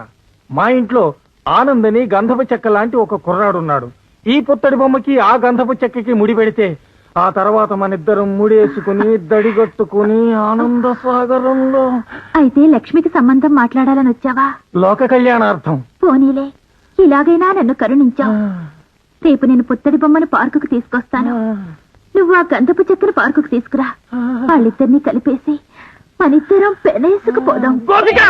మా ఇంట్లో ఆనంద్ అని గంధపు చెక్క లాంటి ఒక కుర్రాడున్నాడు. ఈ పుత్తడి బొమ్మకి ఆ గంధపు చెక్కకి ముడి పెడితే ఆ తర్వాత మనిద్దరం ముడేసుకుని దడిగట్టుకుని ఆనంద సాగరంలో. అయితే లక్ష్మికి సంబంధం మాట్లాడాలని వచ్చావా? లోక కళ్యాణార్థం. పోనీలే, ఇలాగైనా నన్ను కరుణించావు. రేపు నేను పుత్తడి బొమ్మను పార్కుకు తీసుకొస్తాను. నువ్వు ఆ గంధపు చెక్కను పార్కుకు తీసుకురా. వాళ్ళిద్దరినీ కలిపేసి మనిద్దరం పెనేసుకుపోదాం. గోపిక!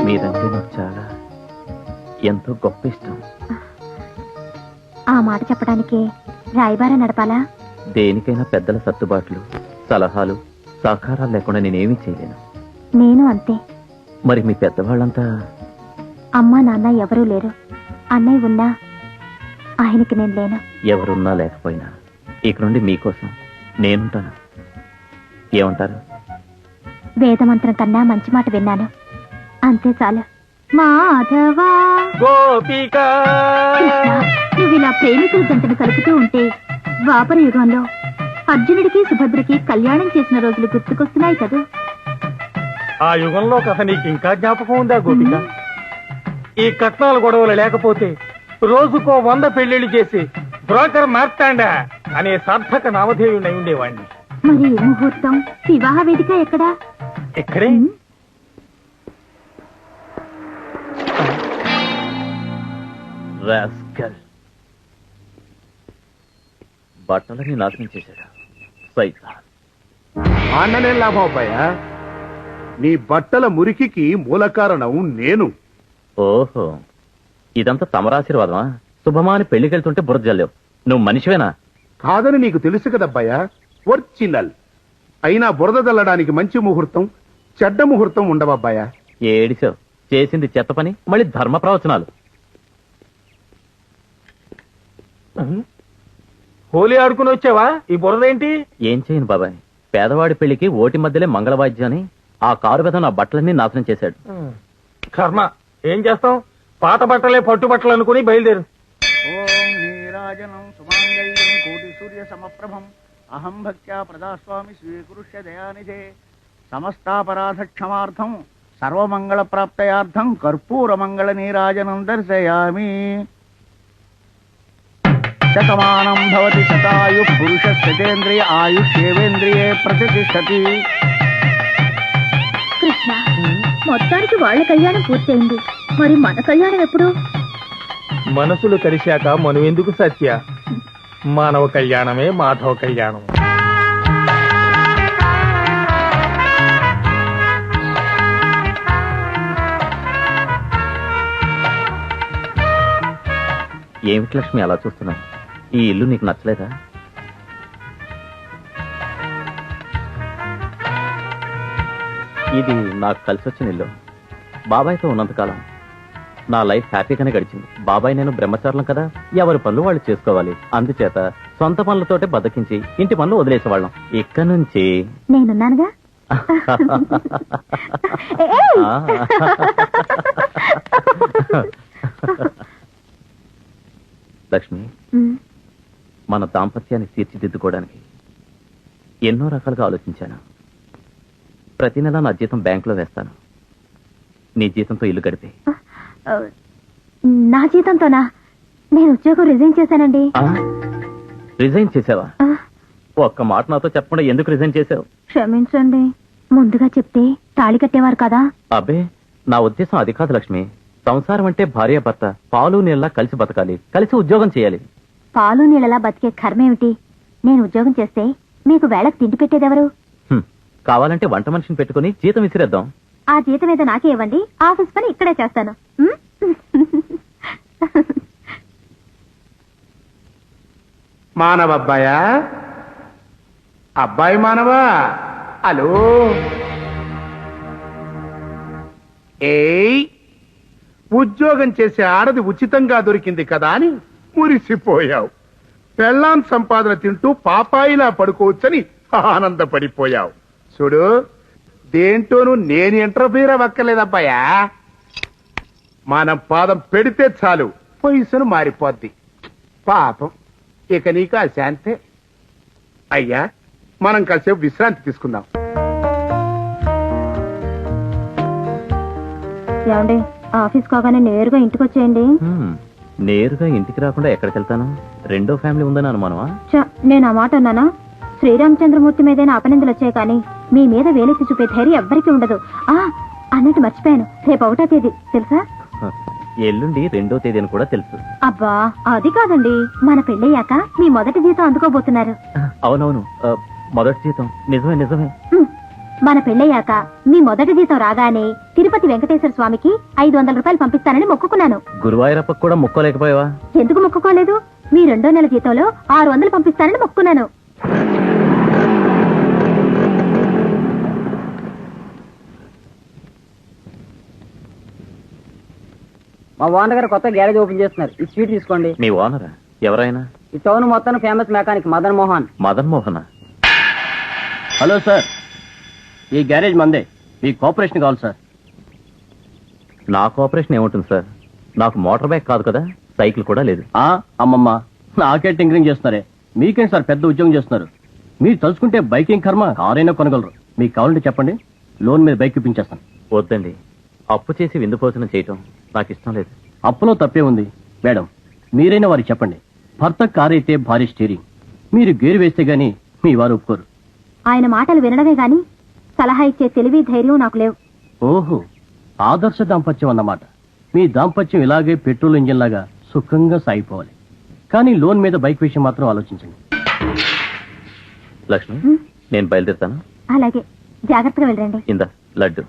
మీరంటే నాకు చాలా ఎంతో గొప్ప ఇష్టం. ఆ మాట చెప్పడానికి రాయబారం నడపాలా? దేనికైనా పెద్దల సర్దుబాట్లు, సలహాలు, సహకారాలు లేకుండా నేనేమీ చేయలేను. నేను అంతే. మరి మీ పెద్దవాళ్ళంతా? అమ్మా నాన్న ఎవరూ లేరు. అన్నయ్య ఉన్నా ఆయనకి నేను లేను. ఎవరున్నా లేకపోయినా ఇక నుండి మీకోసం నేనుంటాను. ఏమంటారు? వేదమంత్రం కన్నా మంచి మాట విన్నాను, అంతే చాలు. మాధవా. గోపిక! కృష్ణ, నువ్వు ఇలా ప్రేమికుల జంటను కలుపుతూ ఉంటే ద్వాపర యుగంలో అర్జునుడికి సుభద్రకి కళ్యాణం చేసిన రోజులు గుర్తుకొస్తున్నాయి కదా. ఆ యుగంలో కథ నీకు ఇంకా జ్ఞాపకం ఉందా గోపిక? ఈ కట్నాల గొడవలు లేకపోతే రోజుకో 100 పెళ్లిళ్లు చేసి బ్రోకర్ మార్తాండా అనే సార్థక నామధేయుడై ఉండేవాణ్ణి. మరి ఏ ముహూర్తం, వివాహ వేదిక ఎక్కడా? ఇక్కడే. రాస్కల్. బట్టలని నాశనం చేశాడు సైతాన్. అన్ననే లాభం అబ్బాయా. నీ బట్టల మురికికి మూల కారణం నేను. ఓహో, ఇదంతా తమరాశీర్వాదమా? శుభమా అని పెళ్లికెళ్తుంటే బురద జల్లేవు. నువ్వు మనిషివేనా? కాదని నీకు తెలుసు కదబ్బాయా, ఒరిజినల్. అయినా బురద చల్లడానికి మంచి ముహూర్తం, చెడ్డ ముహూర్తం ఉండవబ్బాయా. ఏడిసావు. చేసింది చెత్త పని, మళ్ళీ ధర్మ ప్రవచనాలు. హోలీ ఆడుకుని వచ్చావా? ఈ బురదేంటి? ఏం చేయను బాబాయ్, పేదవాడి పెళ్లికి ఓటి మధ్యలే మంగళవాద్యాన్ని ఆ కారు మీద నా బట్టలన్నీ నాశనం చేశాడు. కర్మ. ఏం చేస్తాం? పాత బట్టలే పట్టు బట్టలు అనుకుని బయలుదేరు. ఓం నీరాజనం సుమాంగళ్యం కోటి సూర్య సమప్రభం అహం భక్త్యా ప్రదాస్వామి స్వీకృష్య దయానిధే సమస్తాపరాధ క్షమార్థం సర్వమంగళ ప్రాప్తయార్థం కర్పూర మంగళ నీరాజనం దర్శయామి. శతమానం భవతి శతాయు పురుష శతేంద్రియ ఆయుష్యేవేంద్రియే ప్రతిష్టతి. కృష్ణ, మొత్తానికి వాళ్ళ కళ్యాణం పూర్తయింది. మరి మన కళ్యాణం ఎప్పుడు? మనసులు కలిశాక మనం ఎందుకు సత్య? మానవ కళ్యాణమే మాధవ కళ్యాణం. ఏమిటి లక్ష్మి అలా చూస్తున్నావు? ఈ ఇల్లు నీకు నచ్చలేదా? ఇది నాకు కలిసి వచ్చిన ఇల్లు. బాబాయ్తో ఉన్నంతకాలం నా లైఫ్ హ్యాపీగానే గడిచింది. బాబాయ్ నేను బ్రహ్మచారులం కదా, ఎవరి పనులు వాళ్ళు చేసుకోవాలి. అందుచేత సొంత పనులతోటే బద్దకించి ఇంటి పనులు వదిలేసేవాళ్ళం. ఇక్కడ నుంచి నేనున్నానుగా. లక్ష్మి, మన దాంపత్యాన్ని తీర్చిదిద్దుకోవడానికి ఎన్నో రకాలుగా ఆలోచించాను. ప్రతి నెల నా జీతం బ్యాంకులో వేస్తాను. నీ జీతంతో ఇల్లు గడిపే. నా జీతంతోనా? నేను ఉద్యోగం రిజైన్ చేశానండి. రిజైన్ చేసావా? ఒక్క మాట నాతో చెప్పకుండా ఎందుకు రిజైన్ చేసావు? క్షమించండి, ముందుగా చెప్తే తాళి కట్టేవారు కదా. అబ్బే, నా ఉద్దేశం అది కాదు లక్ష్మి. సంసారం అంటే భార్య భర్త పాలు నీళ్ళ కలిసి బతకాలి, కలిసి ఉద్యోగం చేయాలి. పాలు నీళ్ళలా బతికే కర్మేమిటి? నేను ఉద్యోగం చేస్తే మీకు వేళకు తిండి పెట్టేదెవరు? కావాలంటే వంట మనిషిని పెట్టుకుని జీతం విసిరేద్దాం. ఆ జీతం ఏదో నాకే ఇవ్వండి, ఆఫీస్ పని ఇక్కడే చేస్తాను. మానవ అబ్బాయా, అబ్బాయి మానవా, హలో. ఏయ్, ఉద్యోగం చేసే ఆడది ఉచితంగా దొరికింది కదా అని మురిసిపోయావు. పెళ్ళాం సంపాదన తింటూ పాపాయిలా పడుకోవచ్చని ఆనందపడిపోయావు. చూడు, దేంటోనూ నేను ఇంటర్ఫీర్ అవ్వక్కర్లేదబ్బాయా. మనం పాదం పెడితే చాలు పొజిషన్ మారిపోద్ది. పాపం, ఇక నీకు ఆ శాంతే. అయ్యా, మనం కాసేపు విశ్రాంతి తీసుకుందాం. ఏమండి, ఆఫీస్ కాగానే నేరుగా ఇంటికి వచ్చేయండి. నేరుగా ఇంటికి రాకుండా ఎక్కడికి వెళ్తాను? రెండో ఫ్యామిలీ ఉందని అనుమానమా? నేను ఆ మాట అన్నానా? శ్రీరామచంద్రమూర్తి మీదైనా అపనిందలు వచ్చాయి కానీ మీ మీద వేలెత్తి చూపే ధైర్యం ఎవ్వరికీ ఉండదు. అన్నట్టు మర్చిపోయాను, రేపు 1వ తేదీ తెలుసా? ఎల్లుండి 2వ తేదీ అని కూడా తెలుసు. అబ్బా, అది కాదండి, మన పెళ్ళయ్యాక మీ మొదటి జీతం అందుకోబోతున్నారు. అవునవును, మొదటి జీతం. నిజమే నిజమే. మన పెళ్ళయ్యాక మీ మొదటి జీతం రాగానే తిరుపతి వెంకటేశ్వర స్వామికి 500 రూపాయలు పంపిస్తానని మొక్కుకున్నాను. గురువాయూరప్పకు కూడా మొక్కోలేకపోయావా? ఎందుకు మొక్కుకోలేదు? మీ 2వ నెల జీతంలో 600 పంపిస్తానని మొక్కున్నాను. మా ఓనర్ గారు కొత్త గ్యారేజ్ ఓపెన్ చేస్తున్నారు. ఈ స్వీట్ తీసుకోండి. నీ ఓనరా? ఎవరైనా? ఈ టౌన్ మొత్తం ఫేమస్ మెకానిక్ మదన్ మోహన్. మదన్ మోహనా? హలో సార్, ఈ గ్యారేజ్ మందే, మీ కోఆపరేషన్ కావాలి సార్. నా కోఆపరేషన్ ఏముంటుంది సార్? నాకు మోటార్ బైక్ కాదు కదా, సైకిల్ కూడా లేదు. అమ్మమ్మ, నాకే టింకరింగ్ చేస్తున్నారే. మీకేం సార్ పెద్ద ఉద్యోగం చేస్తున్నారు? మీరు తలుచుకుంటే బైకింగ్ కర్మ కారైనా కొనగలరు. మీకు కావాలంటే చెప్పండి, లోన్ మీద బైక్ ఇప్పించేస్తాను. వద్దండి, అప్పు చేసి విందు భోజనం చేయటం నాకు ఇష్టం లేదు. అప్పులో తప్పే ఉంది మేడం. మీరైనా వారికి చెప్పండి, భర్త కారైతే భార్య స్టీరింగ్. మీరు గేరు వేస్తే గానీ మీ వారు ఒప్పుకోరు. ఆయన మాటలు వినడమే గాని సలహా ఇచ్చే తెలివి ధైర్యం నాకు లేవు. ఓహో, ఆదర్శ దాంపత్యం అన్నమాట. మీ దాంపత్యం ఇలాగే పెట్రోల్ ఇంజిన్ లాగా సుఖంగా సాగిపోవాలి. కానీ లోన్ మీద బైక్ విషయం మాత్రం ఆలోచించండి. లక్ష్మి, నేను బయలుదేరుతాను. అలాగే, జాగ్రత్తగా వెళ్ళండి. ఇందా లడ్డు.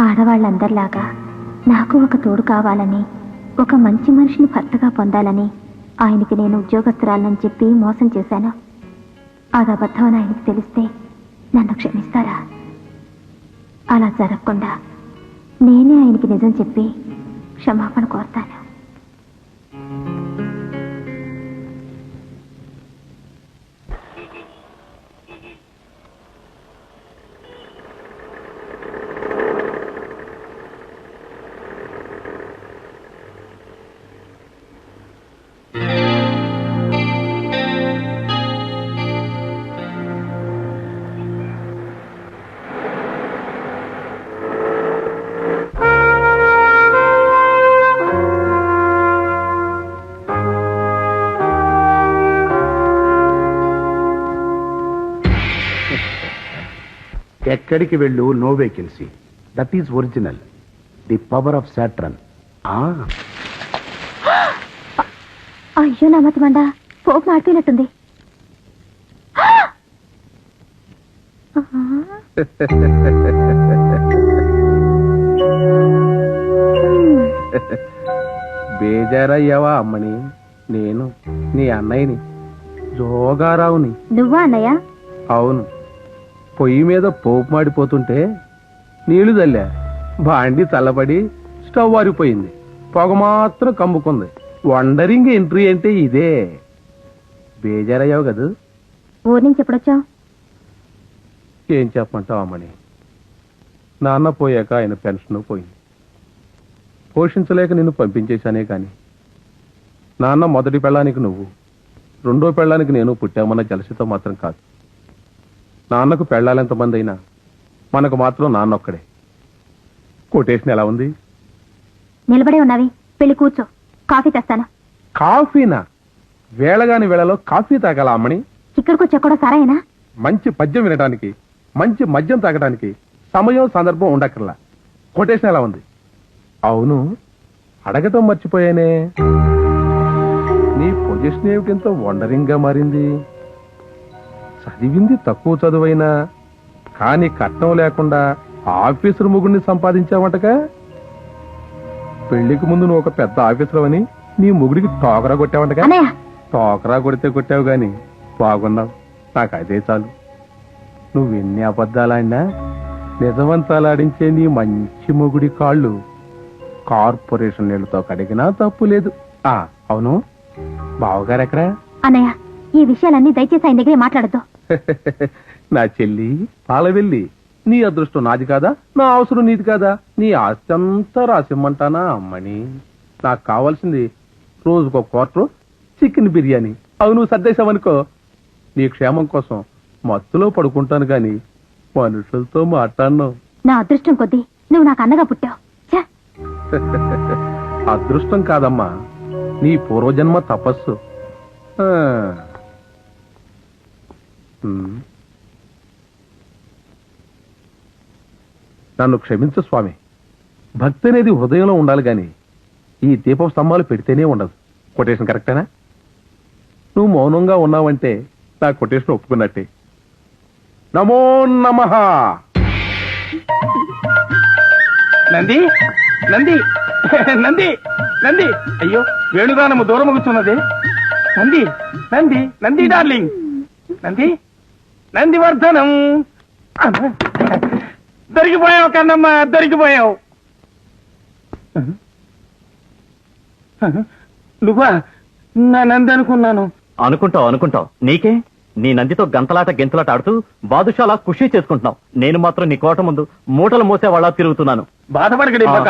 ఆడవాళ్ళందరిలాగా నాకు ఒక తోడు కావాలని, ఒక మంచి మనిషిని భర్తగా పొందాలని ఆయనకి నేను ఉద్యోగస్తురాలని చెప్పి మోసం చేశాను. అది అబద్ధమని ఆయనకి తెలిస్తే నన్ను క్షమిస్తారా? అలా జరగకుండా నేనే ఆయనకి నిజం చెప్పి క్షమాపణ కోరుతాను. ఎక్కడికి వెళ్ళు, no vacancy. That is original, the power of Saturn. అయ్యో నా మతి మండ, పోపు మాడిపోయినట్టుంది. బేజారయ్యావా అమ్మని? నేను నీ అన్నయ్యని, జోగారావుని. నువ్వా అన్నయ్య? అవును. పొయ్యి మీద పోపు మాడిపోతుంటే నీళ్లు చల్లా, బాండి చల్లబడి స్టవ్ వారిపోయింది, పొగ మాత్రం కమ్ముకుంది. వండరింగ్ ఎంట్రీ అంటే ఇదే. బేజారయ్యావు కదా? ఊరి నుంచి ఎప్పుడొచ్చావు? ఏం చెప్పమంటావు అమ్మని, నాన్న పోయాక ఆయన పెన్షన్ పోయింది. పోషించలేక నిన్ను పంపించేశానే కాని నాన్న మొదటి పెళ్ళానికి నువ్వు, రెండో పెళ్ళానికి నేను పుట్టామన్న జలసితో మాత్రం కాదు. నాన్నకు పెళ్ళాలెంతమంది అయినా మనకు మాత్రం నాన్న ఒక్కడే. కొటేషన్ ఎలా ఉంది? నిలబడే ఉన్నావి, పెళ్లి కూర్చో, కాఫీ తెస్తాను. కాఫీనా? వేళగాని వేళలో కాఫీ తాగాల అమ్మని? ఇక్కడికి వచ్చా సరేనా? మంచి పద్యం వినడానికి, మంచి మద్యం తాగడానికి సమయం సందర్భం ఉండక్కర్లా. కొటేషన్ ఎలా ఉంది? అవును, అడగటం మర్చిపోయానే, నీ పొజిషన్ ఏమిటింత వండరింగ్ గా మారింది? చదివింది తక్కువ చదువైనా కానీ కట్నం లేకుండా ఆఫీసర్ ముగుడిని సంపాదించావంటగా. పెళ్లికి ముందు నువ్వు ఒక పెద్ద ఆఫీసర్ అని నీ ముగుడికి టోకరా కొట్టావంటగా. అన్నయ్య, టోకరా కొడితే కొట్టావు గాని బాగున్నావు, నాకు అదే చాలు. నువ్వెన్ని అబద్ధాలాడినా నిజవంతాలాడించే నీ మంచి మొగుడి కాళ్ళు కార్పొరేషన్ నీళ్లతో కడిగినా తప్పు లేదు. అవును, బావగారు ఎక్కడా? అన్నయ్య, ఈ విషయాలన్నీ దయచేసి ఆయన దగ్గరే మాట్లాడద్దు. నా చెల్లి పాలవెల్లి, నీ అదృష్టం నాది కాదా, నా అవసరం నీది కాదా? నీ ఆస్తి అంతా రాసిమ్మంటానా అమ్మని? నాకు కావాల్సింది రోజుకో క్వార్టర్ చికెన్ బిర్యానీ. అవి నువ్వు సర్దేశావనుకో నీ క్షేమం కోసం మత్తులో పడుకుంటాను గాని మనుషులతో మాట్లాడను. నా అదృష్టం కొద్దీ నువ్వు నాకు అన్నగా పుట్టావు. ఛ! అదృష్టం కాదమ్మా, నీ పూర్వజన్మ తపస్సు. ఆ. నన్ను క్షమించు స్వామి, భక్తి అనేది హృదయంలో ఉండాలి గాని ఈ దీపం స్తంభాలు పెడితేనే ఉండదు. కొటేషన్ కరెక్టేనా? నువ్వు మౌనంగా ఉన్నావంటే నా కొటేషన్ ఒప్పుకున్నట్టే. నమో నమః. నంది నంది నంది నంది, అయ్యో వేణుగానము దూరం కూర్చున్నది. నంది నంది నంది డార్లింగ్, నంది నందివర్ధనం. దొరికిపోయావు కన్నమ్మ, దొరికిపోయావు. నువ్వా? నా నంది అనుకున్నాను. అనుకుంటావు నీకే. నీ నందితో గంతలాట గెంతలాట ఆడుతూ బాదుషాలా ఖుషి చేసుకుంటున్నావు. నేను మాత్రం నీ కోట ముందు మూటలు మోసే వాళ్ళ తిరుగుతున్నాను. బాధపడకడి పక్క,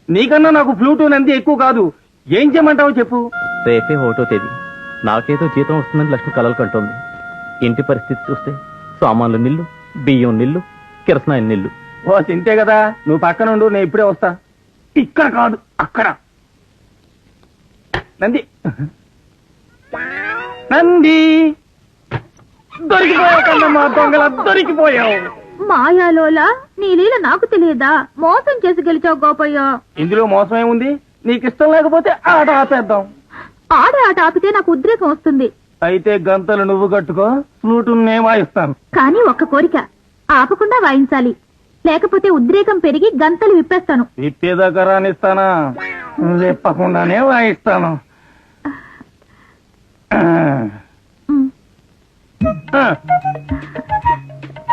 నీకన్నా నాకు ఫ్లూటు నంది ఎక్కువ కాదు. ఏం చేయమంటావు చెప్పు. రేపే 1వ తేదీ. నాకేదో జీతం వస్తుందని లక్ష్మి కలలు కంటోంది. ఇంటి పరిస్థితి చూస్తే సామాన్లు నిల్లు, బియ్యం నిల్లు, కిరసనాయిలు నిల్లు. ఓ చింతే కదా, నువ్వు పక్కనుండు, నేను ఇప్పుడే వస్తా. ఇక్కడ కాదు అక్కడ. నంది నంది, దొరికిపోయావు కన్నమ్మ, దొంగల దొరికిపోయావు. మాయాలోలా, నీ లీల నాకు తెలియదా? మోసం చేసి గెలిచావు గోపయ్య. ఇందులో మోసం ఏముంది? నీకు ఇష్టం లేకపోతే ఆట ఆపేద్దాం. ఆడే ఆట ఆపితే నాకు ఉద్రేకం వస్తుంది. అయితే గంతలు నువ్వు కట్టుకో, ఫ్లూటు నేను వాయిస్తాను. కానీ ఒక్క కోరిక, ఆపకుండా వాయించాలి, లేకపోతే ఉద్రేకం పెరిగి గంతలు విప్పేస్తాను. విప్పేదాకా రానిస్తానా? విప్పకుండానే వాయిస్తాను.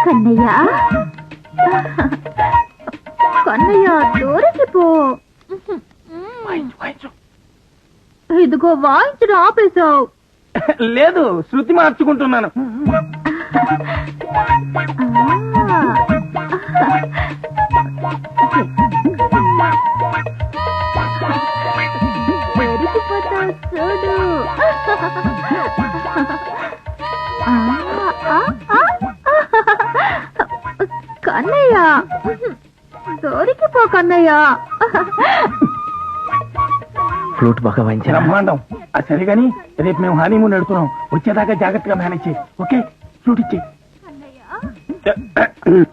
కన్నయ్య, కన్నయ్య దూరికి పో. ఇదిగో వాయించడం ఆపేశావు. లేదు, శృతి మార్చుకుంటున్నాను. దొరికిపోతావు చూడు. కన్నయ్య, దొరికిపో కన్నయ్య. ఫ్లూట్ బాగా వాయించారా? బ్రహ్మాండం. సరే గాని రేపు మేము హనీమూన్ వెళ్తున్నాం, వచ్చేదాకా జాగ్రత్తగా మేనేజ్ చేయి. ఓకే, ఫ్లూట్ ఇచ్చి.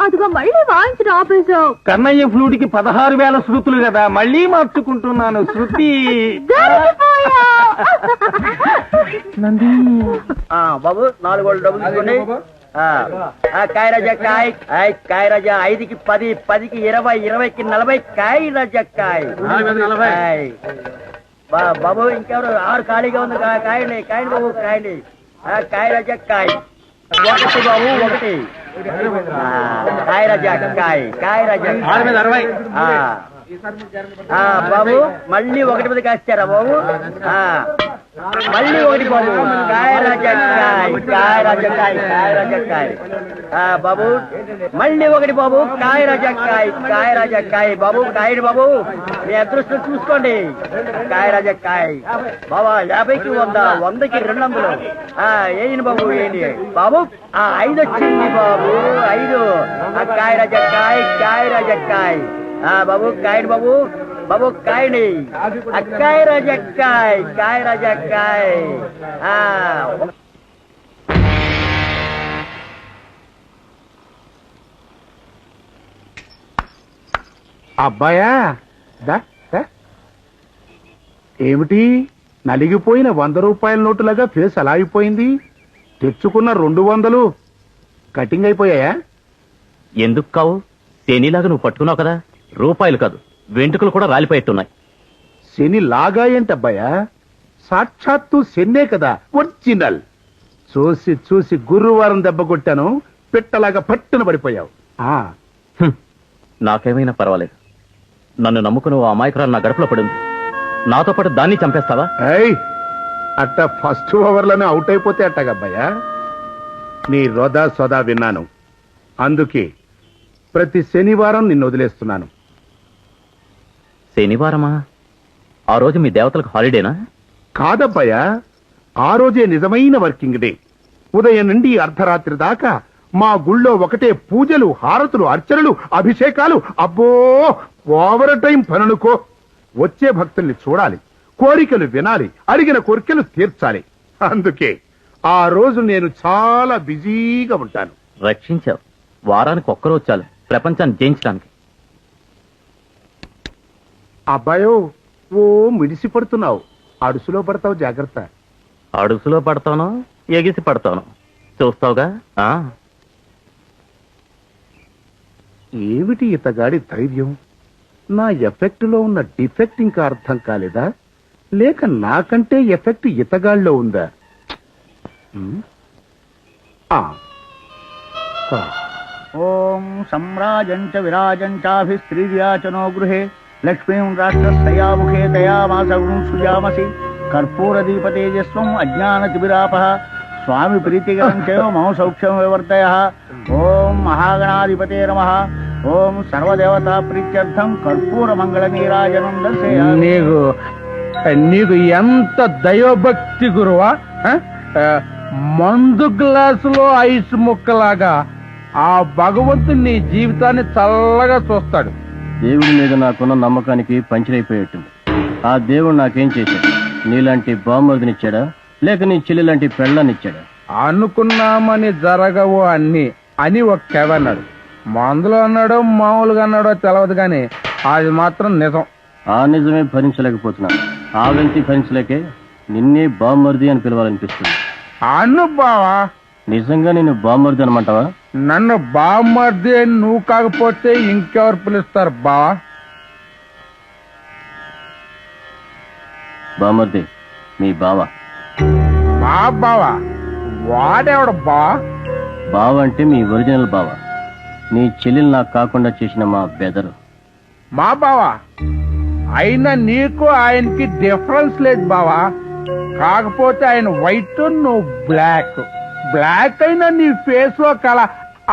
అదిగో మళ్ళీ వాయించడం ఆపేశావు. కన్నయ్య ఫ్లూట్ కి 16,000 శృతులు కదా, మళ్ళీ మార్చుకుంటున్నాను. శృతి బాబు 4 గోల్డ్ డబ్బులు తీసుకోండి. కాయ రాజా కాయ్. కాయ రాజా 5కి 10, 10కి 20, 20కి 40. కాయ రాజా కాయ్. బాబు ఇంకెవరు? 6 ఖాళీగా ఉంది. కాయండి కాయండి బాబు, కాయండి. కాయ రాజా కాయ్. 1 బాబు, 1. కాయ రాజా కాయ్ కాయ రాజా బాబు మళ్ళీ ఒకటి మీద కాస్తారా బాబు మళ్ళీ ఒకటి బాబు కాయ రాజా కాయ్ కాయ రాజా కాయ్ కాయ రాజా కాయ్ బాబు మళ్ళీ ఒకటి బాబు కాయ రాజా కాయ్ కాయ రాజా కాయ్ బాబు కాయడు బాబు మీ అదృష్టం చూసుకోండి కాయ రాజా కాయ్ బాబా 50కి 100 100కి 200 ఏంటి బాబు ఏంటి బాబు 5 వచ్చింది బాబు 5 కాయ రాజా కాయ్ కాయ రాజా కాయ్ బాబు కాయడు బాబు బాబు కాయని కాయ రాజా కాయ్ కాయ రాజా కాయ్ అబ్బాయా దా దా. ఏమిటి నలిగిపోయిన 100 రూపాయల నోటులాగా ఫేస్ అలా అయిపోయింది? తెచ్చుకున్న 200 కటింగ్ అయిపోయాయా? ఎందుకు కావు? తేనీలాగా నువ్వు పట్టుకున్నావు కదా, రూపాయలు కాదు వెంట్రుకలు కూడా రాలిపోయేట్టున్నాయి. శని లాగా ఏంటబ్బాయా? సాక్షాత్తు శనే కదా ఒరిజినల్. చూసి చూసి గురువారం దెబ్బ కొట్టాను, పిట్టలాగా పట్టున పడిపోయావు. నాకేమైనా పర్వాలేదు. నన్ను నమ్ముకుని ఓ అమాయకురాలు నా గడపలో పడింది. నాతో పాటు దాన్ని చంపేస్తావా? ఏయ్, అట్ట ఫస్ట్ ఓవర్లోనే అవుట్ అయిపోతే అట్టగబ్బాయా. నీ రోదా సోదా విన్నాను, అందుకే ప్రతి శనివారం నిన్ను వదిలేస్తున్నాను. శనివారమా? ఆ రోజు మీ దేవతలకు హాలిడేనా? కాదబ్బాయా, ఆ రోజే నిజమైన వర్కింగ్ డే. ఉదయం నుండి అర్ధరాత్రి దాకా మా గుళ్ళో ఒకటే పూజలు, హారతులు, అర్చనలు, అభిషేకాలు. అబ్బో, ఓవర్ టైం పనులుకో. వచ్చే భక్తుల్ని చూడాలి, కోరికలు వినాలి, అడిగిన కోరికలు తీర్చాలి. అందుకే ఆ రోజు నేను చాలా బిజీగా ఉంటాను. రక్షించావు. వారానికి ఒక్కరోజు చాలు ప్రపంచాన్ని జయించడానికి. అబ్బాయో, ఓ మిడిసి పడుతున్నావు. అడుసులో పడతావు, జాగ్రత్త. అడుసులో పడతాను, ఎగిసి పడతాను, చూస్తావుగా. ఏమిటి ఇతగాడి ధైర్యం? నా ఎఫెక్ట్ లో ఉన్న డిఫెక్ట్ ఇంకా అర్థం కాలేదా, లేక నాకంటే ఎఫెక్ట్ ఇతగాళ్ళలో ఉందా? ఓం సమ్రాజంచ విరాజంచాభిస్త్రీవ్యాచనో గృహే లక్ష్మీం రాష్ట్రస్థయాముఖే తయామాసగుం సుజామసి కర్పూర దీప తేజస్వం అజ్ఞానతిమిరాపః స్వామి ప్రీతికరం చైవ మమ సౌఖ్యం వివర్ధయ. ఓం మహాగణాధిపతే నమః. ఓం సర్వదేవతా ప్రీత్యర్థం కర్పూర మంగళ నీరాజనం దర్శయామి. నీకు ఎంత దైవభక్తి గురువా? మందు గ్లాసులో ఐస్ ముక్కలాగా ఆ భగవంతుడు నీ జీవితాన్ని చల్లగా చూస్తాడు. దేవుడి మీద నాకున్న నమ్మకానికి పంచరైపోయేట్టుంది. ఆ దేవుడు నాకేం చేశాడు? నీలాంటి బామ్మర్దినిచ్చాడా, లేక నీ చెల్లి లాంటి పెళ్ళనిచ్చాడా? అనుకున్నామని జరగవు అన్ని అని ఒక కవ అన్నాడు. మందులో అన్నాడో మామూలుగా అన్నాడో తెలవదు గాని అది మాత్రం నిజం. ఆ నిజమే భరించలేకపోతున్నాను. ఆ వ్యక్తి భరించలేకే నిన్నే బామ్మర్ది అని పిలవాలనిపిస్తుంది. అను బావా, నిజంగా నేను బామ్మర్ది అనమంటావా? నన్ను బామ్మర్ది అని నువ్వు కాకపోతే ఇంకెవరు పిలుస్తారు బావా? బామ్మర్ది మీ బావ. మా బావా? వాడేవాడు బావా? బావ అంటే మీ ఒరిజినల్ బావ. నీ చెల్లెలు నాకు కాకుండా చేసిన మా బెదరు. మా బావా? అయినా నీకు ఆయనకి డిఫరెన్స్ లేదు బావా. కాకపోతే ఆయన వైట్, నువ్వు బ్లాక్. బ్లాక్ అయినా నీ ఫేస్ లో కళ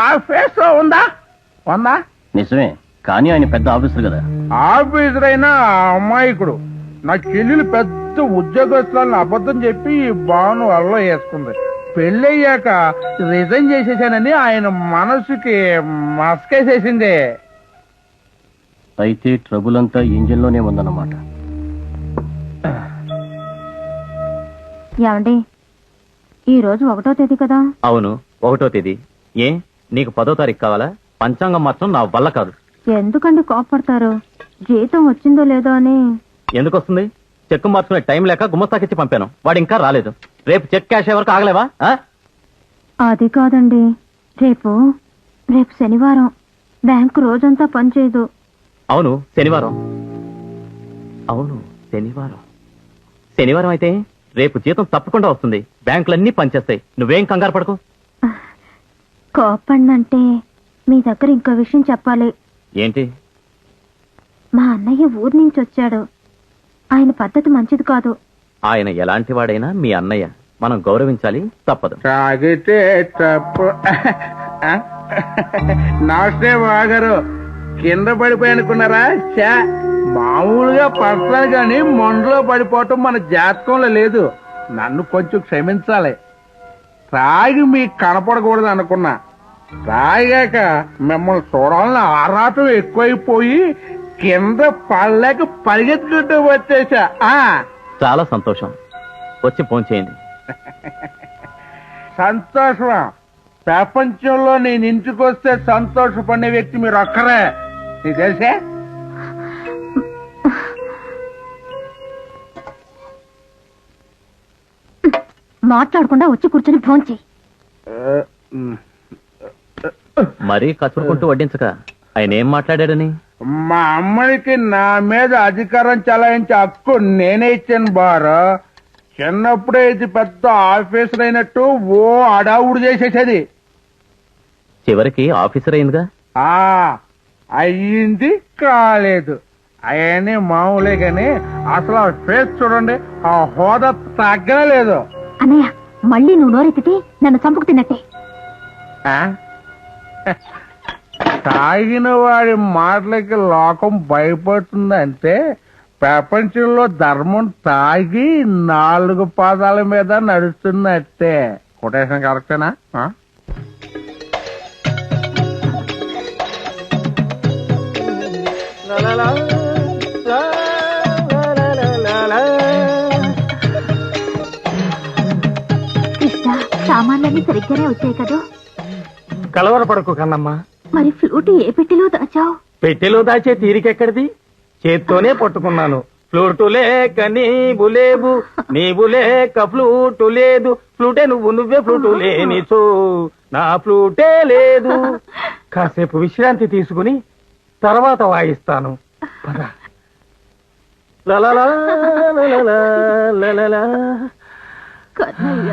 ఆ ఫేస్ లో ఉందా? ఉందా? నిజమే, కానీ ఆయన పెద్ద ఆఫీసర్ కదా. ఆఫీసర్ అయినా అమాయకుడు. నా చెల్లెలు పెద్ద ఉద్యోగస్తులను అబద్ధం చెప్పి ఈ బాను వల్ల వేసుకుంది. పెళ్ళయ్యాక రిజైన్ చేసేసానని ఆయన మనసుకి మస్కేసేసింది. అయితే ట్రబుల్ అంతా ఇంజిన్ లోనే ఉందన్నమాట. ఏమండి, ఈ రోజు 1వ తేదీ కదా? అవును, 1వ తేదీ. ఏ, నీకు 10వ తారీఖు కావాలా? పంచాంగం మాత్రం నా వల్ల కాదు. ఎందుకండి కోపడతారు? జీతం వచ్చిందో లేదో అని. ఎందుకు వస్తుంది? చెక్ మార్చుకునే టైం లేక గుమస్తాకిచ్చి పంపాను, వాడు ఇంకా రాలేదు. రేపు చెక్ క్యాష్ వరకు ఆగలేవా? అది కాదండి, రేపు శనివారం, బ్యాంకు రోజంతా పనిచేయదు. అవును శనివారం. శనివారం అయితే రేపు జీతం తప్పకుండా వస్తుంది. బ్యాంకులన్నీ పనిచేస్తాయి. నువ్వేం కంగారు పడకు. కోపడినంటే మీ దగ్గర ఇంకో విషయం చెప్పాలి. ఏంటి? మా అన్నయ్య ఊరి నుంచి వచ్చాడు. ఆయన పద్ధతి మంచిది కాదు. ఆయన ఎలాంటి వాడైనా మీ అన్నయ్య, మనం గౌరవించాలి, తప్పదు. తాగితే తప్పు. నమస్తే బాగారు. కింద పడిపోయి అనుకున్నారా? చా, మామూలుగా పడతారు కానీ మొండలో పడిపోవటం మన జాతకంలో లేదు. నన్ను కొంచెం క్షమించాలి. తాగి మీకు కనపడకూడదు అనుకున్నా. తాగాక మిమ్మల్ని చూడాలని ఆరాటం ఎక్కువైపోయి కింద పడలేక పరిగెత్తుకుంటూ వచ్చేసా. చాలా సంతోషం. వచ్చి ఫోన్ చేయండి. సంతోషమా? ప్రపంచంలో నేను ఇంటికొస్తే సంతోషపడే వ్యక్తి మీరు ఒక్కరే. నీకు తెలిసే? మాట్లాడకుండా వచ్చి కూర్చొని ఫోన్ చేయి. మరీ కసురుకుంటూ వడ్డించక. ఆయన ఏం మాట్లాడాడని? మా అమ్మడికి నా మీద అధికారం చలాయించే హక్కు నేనే ఇచ్చాను బారు. చిన్నప్పుడే ఇది పెద్ద ఆఫీసర్ అయినట్టు ఓ అడావుడు చేసేసేది. చివరికి ఆఫీసర్ అయిందిగా. అయ్యింది కాలేదు అవన్నీ మామూలే గాని అసలు ఆ ఫేస్ చూడండి, ఆ హోదా తగ్గలేదు. అన్నయ్య, మళ్ళీ నువ్వు నోరెత్తితే నన్ను చంపుకు తిన్నట్టే. తాగిన వాడి మాటలకి లోకం భయపడుతుందంటే ప్రపంచంలో ధర్మం తాగి 4 పాదాల మీద నడుస్తున్నట్టే. కొటేషన్ కరెక్టేనా? కృష్ణ, సామాన్లన్నీ సరిగ్గానే వచ్చాయి కదా? కలవరపడకు కన్నమ్మా. మరి ఫ్లూట్ ఏ పెట్టెలో దాచావు? పెట్టెలో దాచే తీరికెక్కడిది? చేత్తోనే పట్టుకున్నాను. ఫ్లూటు లేక నీవు లేవు, నీవు లేక ఫ్లూటు లేదు. ఫ్లూటే నువ్వే ఫ్లూటు లేనిచో నా ఫ్లూటే లేదు. కాసేపు విశ్రాంతి తీసుకుని తర్వాత వాయిస్తాను. పద. లలలా, లలలా, లలలా. Kannayya,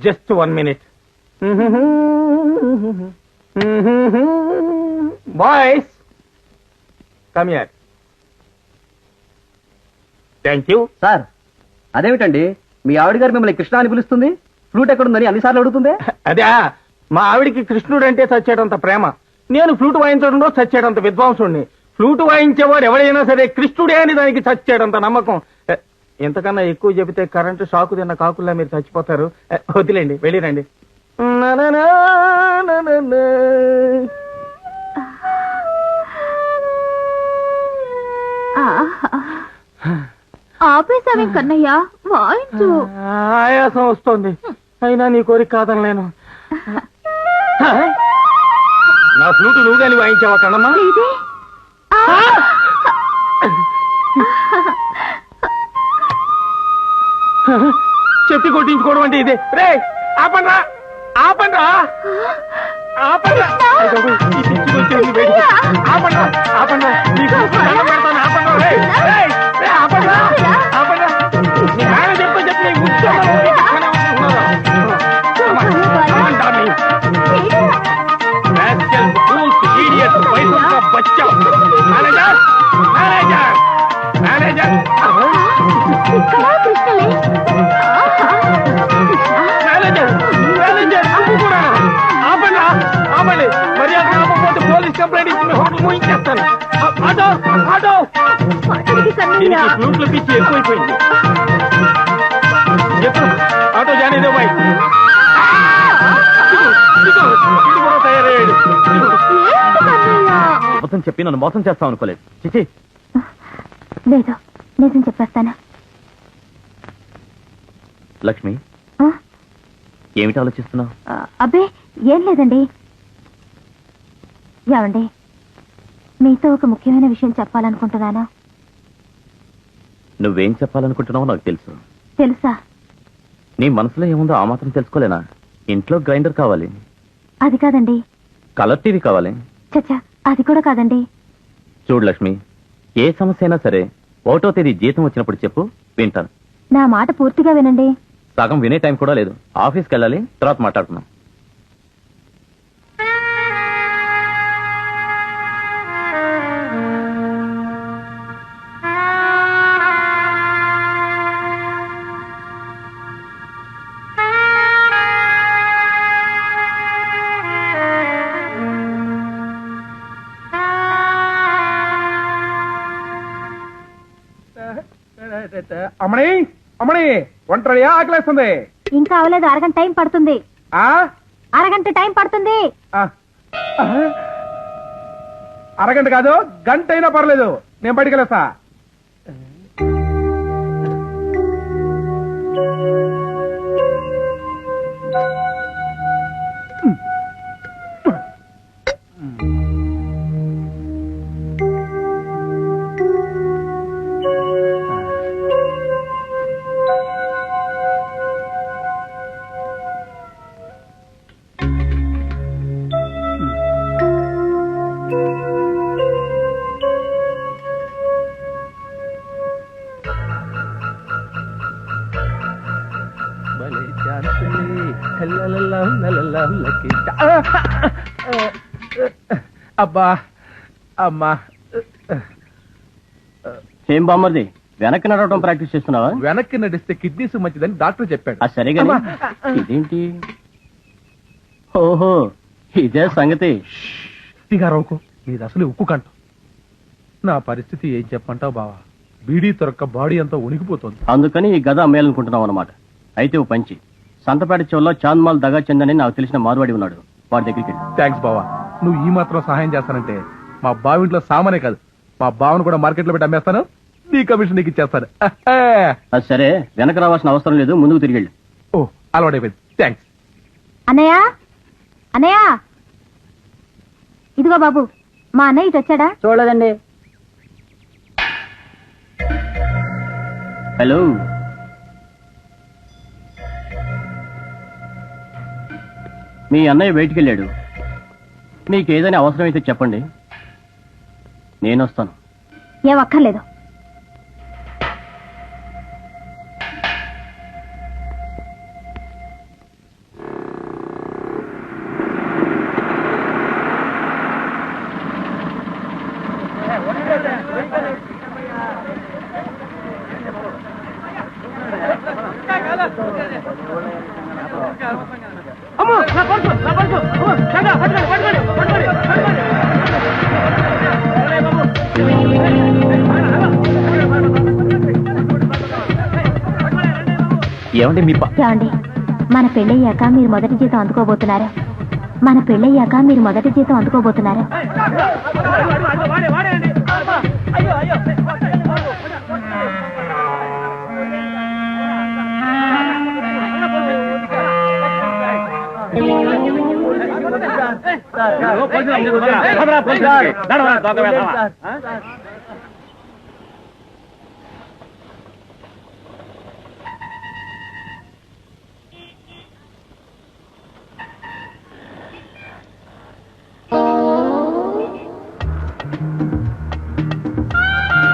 just 1 minute. Boys, come here. Thank you. Sir, అదేమిటండి మీ ఆవిడ గారు మిమ్మల్ని కృష్ణ అని పిలుస్తుంది? ఫ్లూట్ ఎక్కడుందని అన్నిసార్లు అడుగుతుంది. అదే, మా ఆవిడికి కృష్ణుడు అంటే చచ్చేటంత ప్రేమ. నేను ఫ్లూట్ వాయించడంలో చచ్చేటంత విద్వాంసుడిని. ఫ్లూట్ వాయించేవాడు ఎవడైనా సరే కృష్ణుడే అని దానికి చచ్చేటంత నమ్మకం. ఎంతకన్నా ఎక్కువ చెబితే కరెంటు షాకు తిన్న కాకుల్లా మీరు చచ్చిపోతారు. వదిలేండి, వెళ్ళిరండి. ఆపేసావే కన్నయ్య, వాయించు. ఆయాసం వస్తోంది, అయినా నీ కోరిక కాదనలేను. నా ఫ్లూట్ నువ్వు గాని వాయించావా కన్నమ్మా? లేదే. చెప్పి కొట్టించుకోవడం అంటే ఇదే. రే, ఆపండ్రా, ఆపండ్రా, ఆపండ్రా. ఆపండ్రా, ఆపండ్రా, నీకు దండం పెడతాను. ఆపండ్రా, రే, రే, రే, ఆపండ్రా, ఆపండ్రా. నీ నాన్న చెప్తా చెప్పి నీకు ఉద్యోగంలో నీకు బచ్చా. Manager, manager, manager, manager, manager, నువ్వు కూడా ఆపండి, ఆపండి. మర్యాద ఆపకపోతే పోలీస్ కంప్లైంట్ ఇచ్చి మీ హోటల్ మూయించేస్తాను. Auto, auto. దీనికి ఫ్లూట్లు పిచ్చి ఎక్కువైపోయింది. చెప్పు, ఆటో జానేదో బాయ్. ఇది కూడా తయారయ్యాడు. అబద్ధం చెప్పి నన్ను మోసం చేస్తాం అనుకోలేదు. చిచి, లేదు, నిజం చెప్పేస్తాను. లక్ష్మి, ఏమిటి ఆలోచిస్తున్నావు? అబ్బే, ఏం లేదండి. ఏమండి, మీతో ఒక ముఖ్యమైన విషయం చెప్పాలనుకుంటున్నాను. నువ్వేం చెప్పాలనుకుంటున్నావో నాకు తెలుసు. తెలుసా? నీ మనసులో ఏముందో ఆ మాత్రం తెలుసుకోలేనా? ఇంట్లో గ్రైండర్ కావాలి. అది కాదండి. కలర్ టీవీ కావాలి. చచ్చా, అది కూడా కాదండి. చూడు లక్ష్మి, ఏ సమస్య అయినా సరే 1వ తేదీ జీతం వచ్చినప్పుడు చెప్పు, వింటాను. నా మాట పూర్తిగా వినండి. సగం వినే టైం కూడా లేదు. ఆఫీస్కి వెళ్ళాలి, తర్వాత మాట్లాడుతున్నాం. అమ్మని అమ్మని ఒంటరి ఆకలేస్తుంది. ఇంకా అవలేదు, అరగంట టైం పడుతుంది. ఆ అరగంట టైం పడుతుంది. ఆ. అరగంట కాదు, గంట అయినా పర్లేదు, నేను బయటికి వెళ్ళేస్తా. అబ్బా అమ్మా, ఏం బామ్మర్ది వెనక్కి నడవడం ప్రాక్టీస్ చేస్తున్నావా? వెనక్కి నడిస్తే కిడ్నీస్ మంచిదని డాక్టర్ చెప్పాడు. అది సరే గాని ఇదేంటి? ఓహో, ఇదే సంగతి. దిగారవుకు, ఇది అసలు ఉక్కు కంట. నా పరిస్థితి ఏం చెప్పంటావు బావా? బీడీ తొరక్క బాడీ అంతా ఉనికిపోతుంది. అందుకని ఈ గద అమ్మేయాలనుకుంటున్నావు అన్నమాట. అయితే ఓ పంచి, సంతపేట చెవుల్లో చాంద్మాల్ దగా చెందని నాకు తెలిసిన మార్వాడి ఉన్నాడు, వాడి దగ్గరికి వెళ్ళి. థ్యాంక్స్ బావా, నువ్వు ఈ మాత్రం సహాయం చేస్తానంటే మా బావింట్లో సామానే కాదు, మా బావను కూడా మార్కెట్లో పెట్టి అమ్మేస్తాను, నీ కమిషన్ నీకు ఇచ్చేస్తాను. అది సరే, వెనక రావాల్సిన అవసరం లేదు, ముందుకు తిరిగి వెళ్ళు. ఓ అలవాటైపోయింది, థ్యాంక్స్. అన్నయ్య, అన్నయ్య, ఇదిగో బాబు, మా అన్నయ్య ఇటు వచ్చాడా? చూడలేదండి. హలో, మీ అన్నయ్య బయటికి వెళ్ళాడు. మీకు ఏదైనా అవసరమైతే చెప్పండి, నేను వస్తాను. ఏం అక్కర్లేదు. ఏమండి మీ ఏమండి, మన పెళ్ళయ్యాక మీరు మొదటి జీతం అందుకోబోతున్నారు. మన పెళ్ళయ్యాక మీరు మొదటి జీతం అందుకోబోతున్నారు.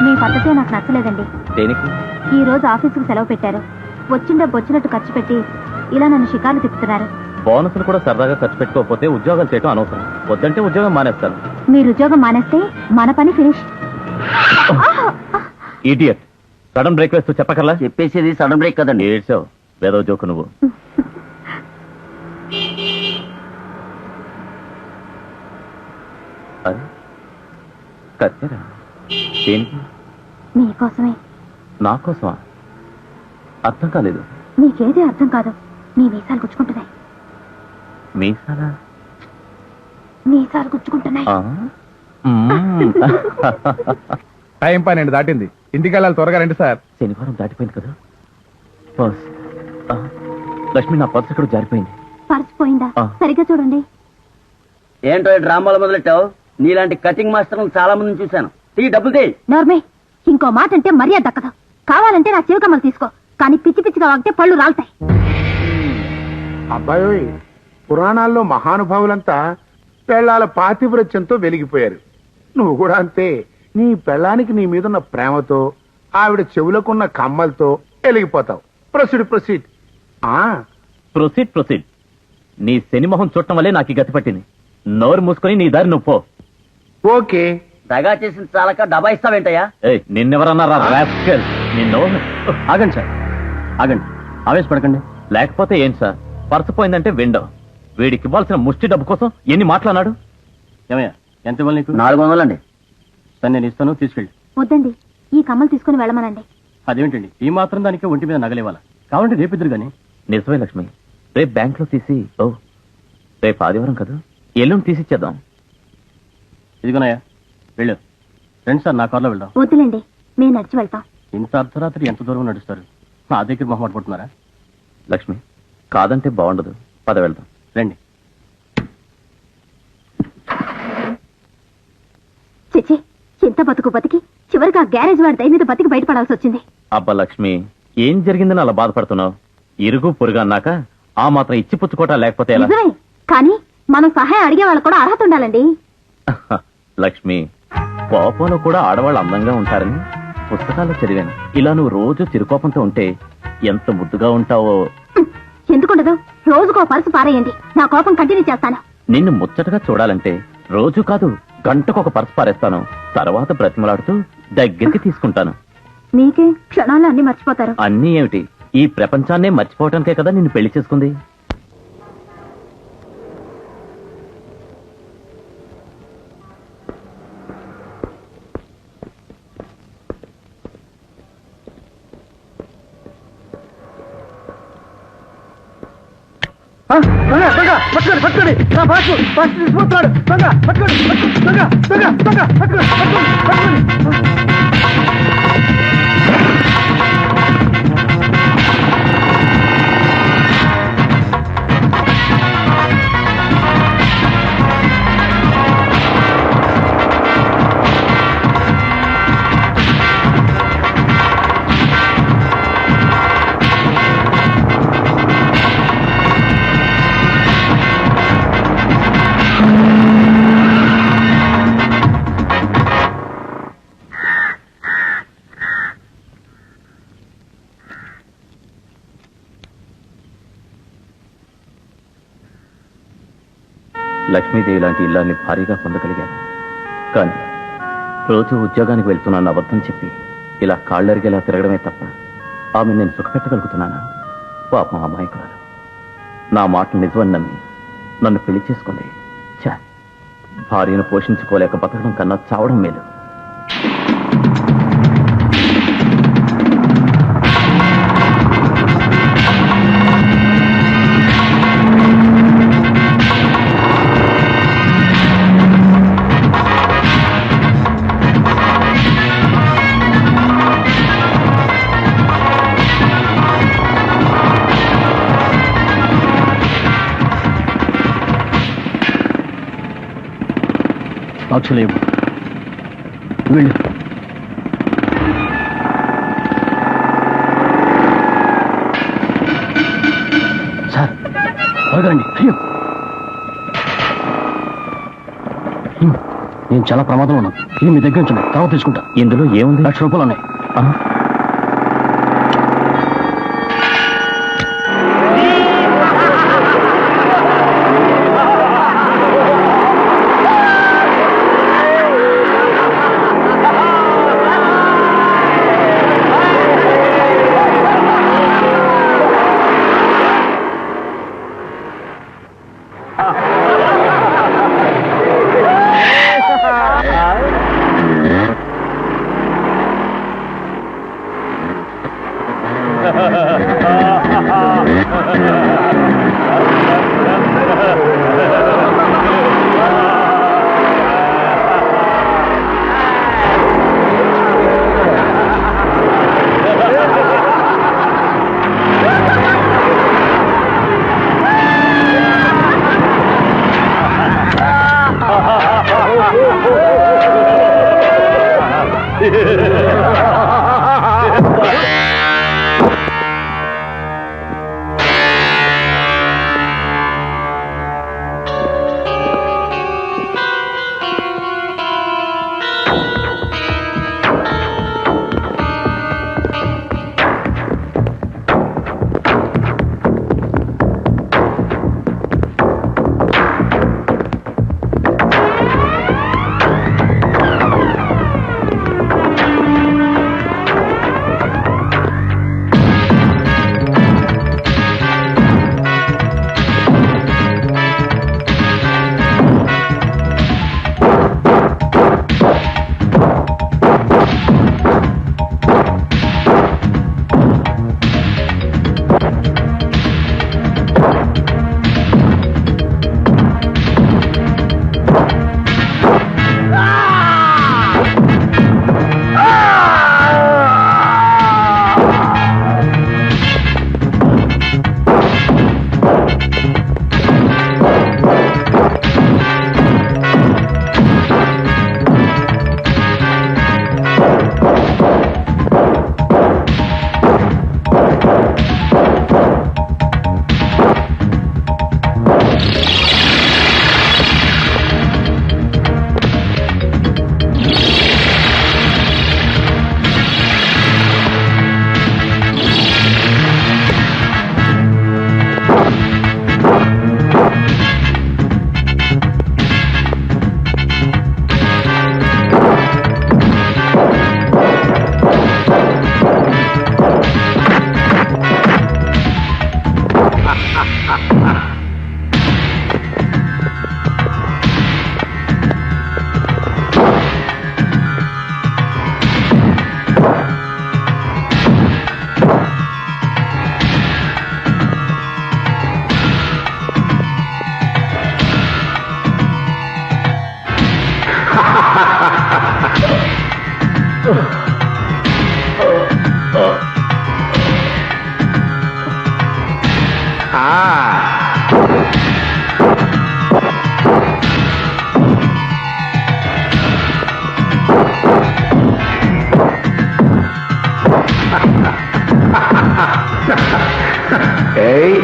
మీ పద్ధతే నాకు నచ్చలేదండి. దేనికి? ఈ రోజు ఆఫీసుకు సెలవు పెట్టారు. వచ్చినట్టు ఖర్చు పెట్టి ఇలా నన్ను షికార్లు తిప్పుతున్నారు. బోనస్లు కూడా సరదాగా ఖర్చు పెట్టుకోకపోతే ఉద్యోగాలు చేయడం అనవసరం. వద్దంటే ఉద్యోగం మానేస్తాను. మీరు ఉద్యోగం మానేస్తే మన పని ఫినిష్. ఇడియట్, సడన్ బ్రేక్ వేస్తూ చెప్పకల్లా. చెప్పేసేది సడన్ బ్రేక్ కదండి. ఏడ్చావు, వేదో జోకు నువ్వు. అరే, కత్తెరా? దేనికి? మీకోసమే. నా కోసమా? అర్థం కాలేదు. మీకేది అర్థం కాదు. మీ మీసాలు గుచ్చుకుంటున్నాయి. మీసాలా? మీసాలు గుచ్చుకుంటున్నాయి. టైం 12 దాటింది, ఇంటికి వెళ్ళాలి, త్వరగా రండి సార్. శనివారం దాటిపోయింది కదా. పర్స్. లక్ష్మి, నా పర్స్ ఇక్కడ జారిపోయింది. పర్సిపోయిందా? సరిగ్గా చూడండి. ఏంటో ఈ డ్రామాలు మొదలెట్టావు? నీలాంటి కటింగ్ మాస్టర్లను చాలా మందిని చూశాను. తీ, డబ్బులు తీ. నోర్మే, ఇంకో మాట అంటే మర్యాద దక్కదు. కావాలంటే నా చివకమ్మలు తీసుకో, కానీ పిచ్చి పిచ్చిగా వాగితే పళ్ళు రాలుతాయి. అబ్బాయి, పురాణాల్లో మహానుభావులంతా పెళ్ళాల పాతివ్రత్యంతో వెలిగిపోయారు. నువ్వు కూడా అంతే. నీ పెళ్ళానికి నీ మీదున్న ప్రేమతో, ఆవిడ చెవులకున్న కమ్మలతో వెలిగిపోతావు. ప్రొసీడ్. ప్రొసీడ్. నీ శని మొహం చూడటం వల్లే నాకు ఈ గతి పట్టింది. నోరు మూసుకొని నీ దారి నువ్వు పో. ఓకే. దగా చేసిన చాలక డబ్బా ఇస్తావేంటయ్యా? నిన్నెవరన్నారా రాస్కెల్? నిన్ను. ఆగండి సార్, ఆగండి, ఆవేశపడకండి. లేకపోతే ఏం సార్, పర్సు పోయిందంటే విండో. వీడికి ఇవ్వాల్సిన ముష్టి డబ్బు కోసం ఎన్ని మాట్లాడినాడు? ఏమయ్యా, ఎంత ఇవ్వాలి నీకు? 400 అండి. సరే, నేను ఇస్తాను, తీసుకెళ్ళి. వద్దండి, ఈ కమ్మలు తీసుకుని వెళ్ళమనండి. అదేమిటండి ఈ మాత్రం దానికి ఒంటి మీద నగలేవాలా కావాలంటే రేపిద్దరు గాని. నిజమే లక్ష్మి, రేపు బ్యాంక్ లో తీసి రేపు ఆదివారం కదా, ఎల్లుండి తీసిచ్చేద్దాం. ఇదిగోనయ్యా వెళ్ళు. రండి సార్, నా కార్లో వెళ్దాం. వద్దులేండి, మేము నడిచి వెళ్తాం. ఇంత అర్ధరాత్రి ఎంత దూరం నడుస్తారు? నా దగ్గర మొహమాట పడుతున్నారా? లక్ష్మి, కాదంటే బాగుండదు, పద వెళ్దాం. రండి. చిచ్చి, ఎంత బతుకు బతికి చివరికి ఆ గ్యారేజ్ వాడి దయ మీద బతికి బయటపడాల్సి వచ్చింది. అబ్బా లక్ష్మి, ఏం జరిగిందని అలా బాధపడుతున్నావు? ఇరుగు పొరుగు అన్నాక ఆ మాత్రం ఇచ్చి పుచ్చుకోవటా లేకపోతే ఎలా? నిజమే, కానీ మనం సహాయం అడిగే వాళ్ళకు కూడా అర్హత ఉండాలండి. లక్ష్మి, కోపంలో కూడా ఆడవాళ్ళు అందంగా ఉంటారని పుస్తకాల్లో చదివాను. ఇలా నువ్వు రోజు చిరుకోపంతో ఉంటే ఎంత ముద్దుగా ఉంటావో. ఎందుకుండదు, రోజుకో పర్సు పారేయండి, నా కోపం కంటిన్యూ చేస్తాను. నిన్ను ముచ్చటగా చూడాలంటే రోజు కాదు, గంటకొక పర్సు పారేస్తాను. తర్వాత బ్రతిమలాడుతూ దగ్గరికి తీసుకుంటాను. మీకే క్షణాల్లో అన్ని మర్చిపోతారు. అన్నీ ఏమిటి, ఈ ప్రపంచాన్నే మర్చిపోవటానికే కదా నిన్ను పెళ్లి చేసుకుంది. పట్టుకోండి పట్టుకోండి, నా బాసు తీసుకుపోతున్నాడు. దొంగ పట్టుకోండి, దొంగ దొంగ దొంగ పట్టుకోండి పట్టుకోండి పట్టుకోండి. లక్ష్మీదేవి లాంటి ఇల్లాన్ని భారీగా పొందగలిగాను. కానీ రోజు ఉద్యోగానికి వెళ్తున్నాను అబద్ధం చెప్పి ఇలా కాళ్ళరిగేలా తిరగడమే తప్ప ఆమె నేను సుఖపెట్టగలుగుతున్నానా? పాపం అమాయకురాలు. నా మాటలు నిజమని నమ్మి నన్ను పెళ్లి చేసుకుంది. భార్యను పోషించుకోలేక బతకడం కన్నా చావడం మేలు. సాక్షులేవు, వెళ్ళు. సార్ త్వరగా రండి. అయ్యో, నేను చాలా ప్రమాదంలో ఉన్నాను. ఇది మీ దగ్గర నుంచి తర్వాత తీసుకుంటా. ఇందులో ఏముంది? 1,00,000 రూపాయలు ఉన్నాయి. ఏయ్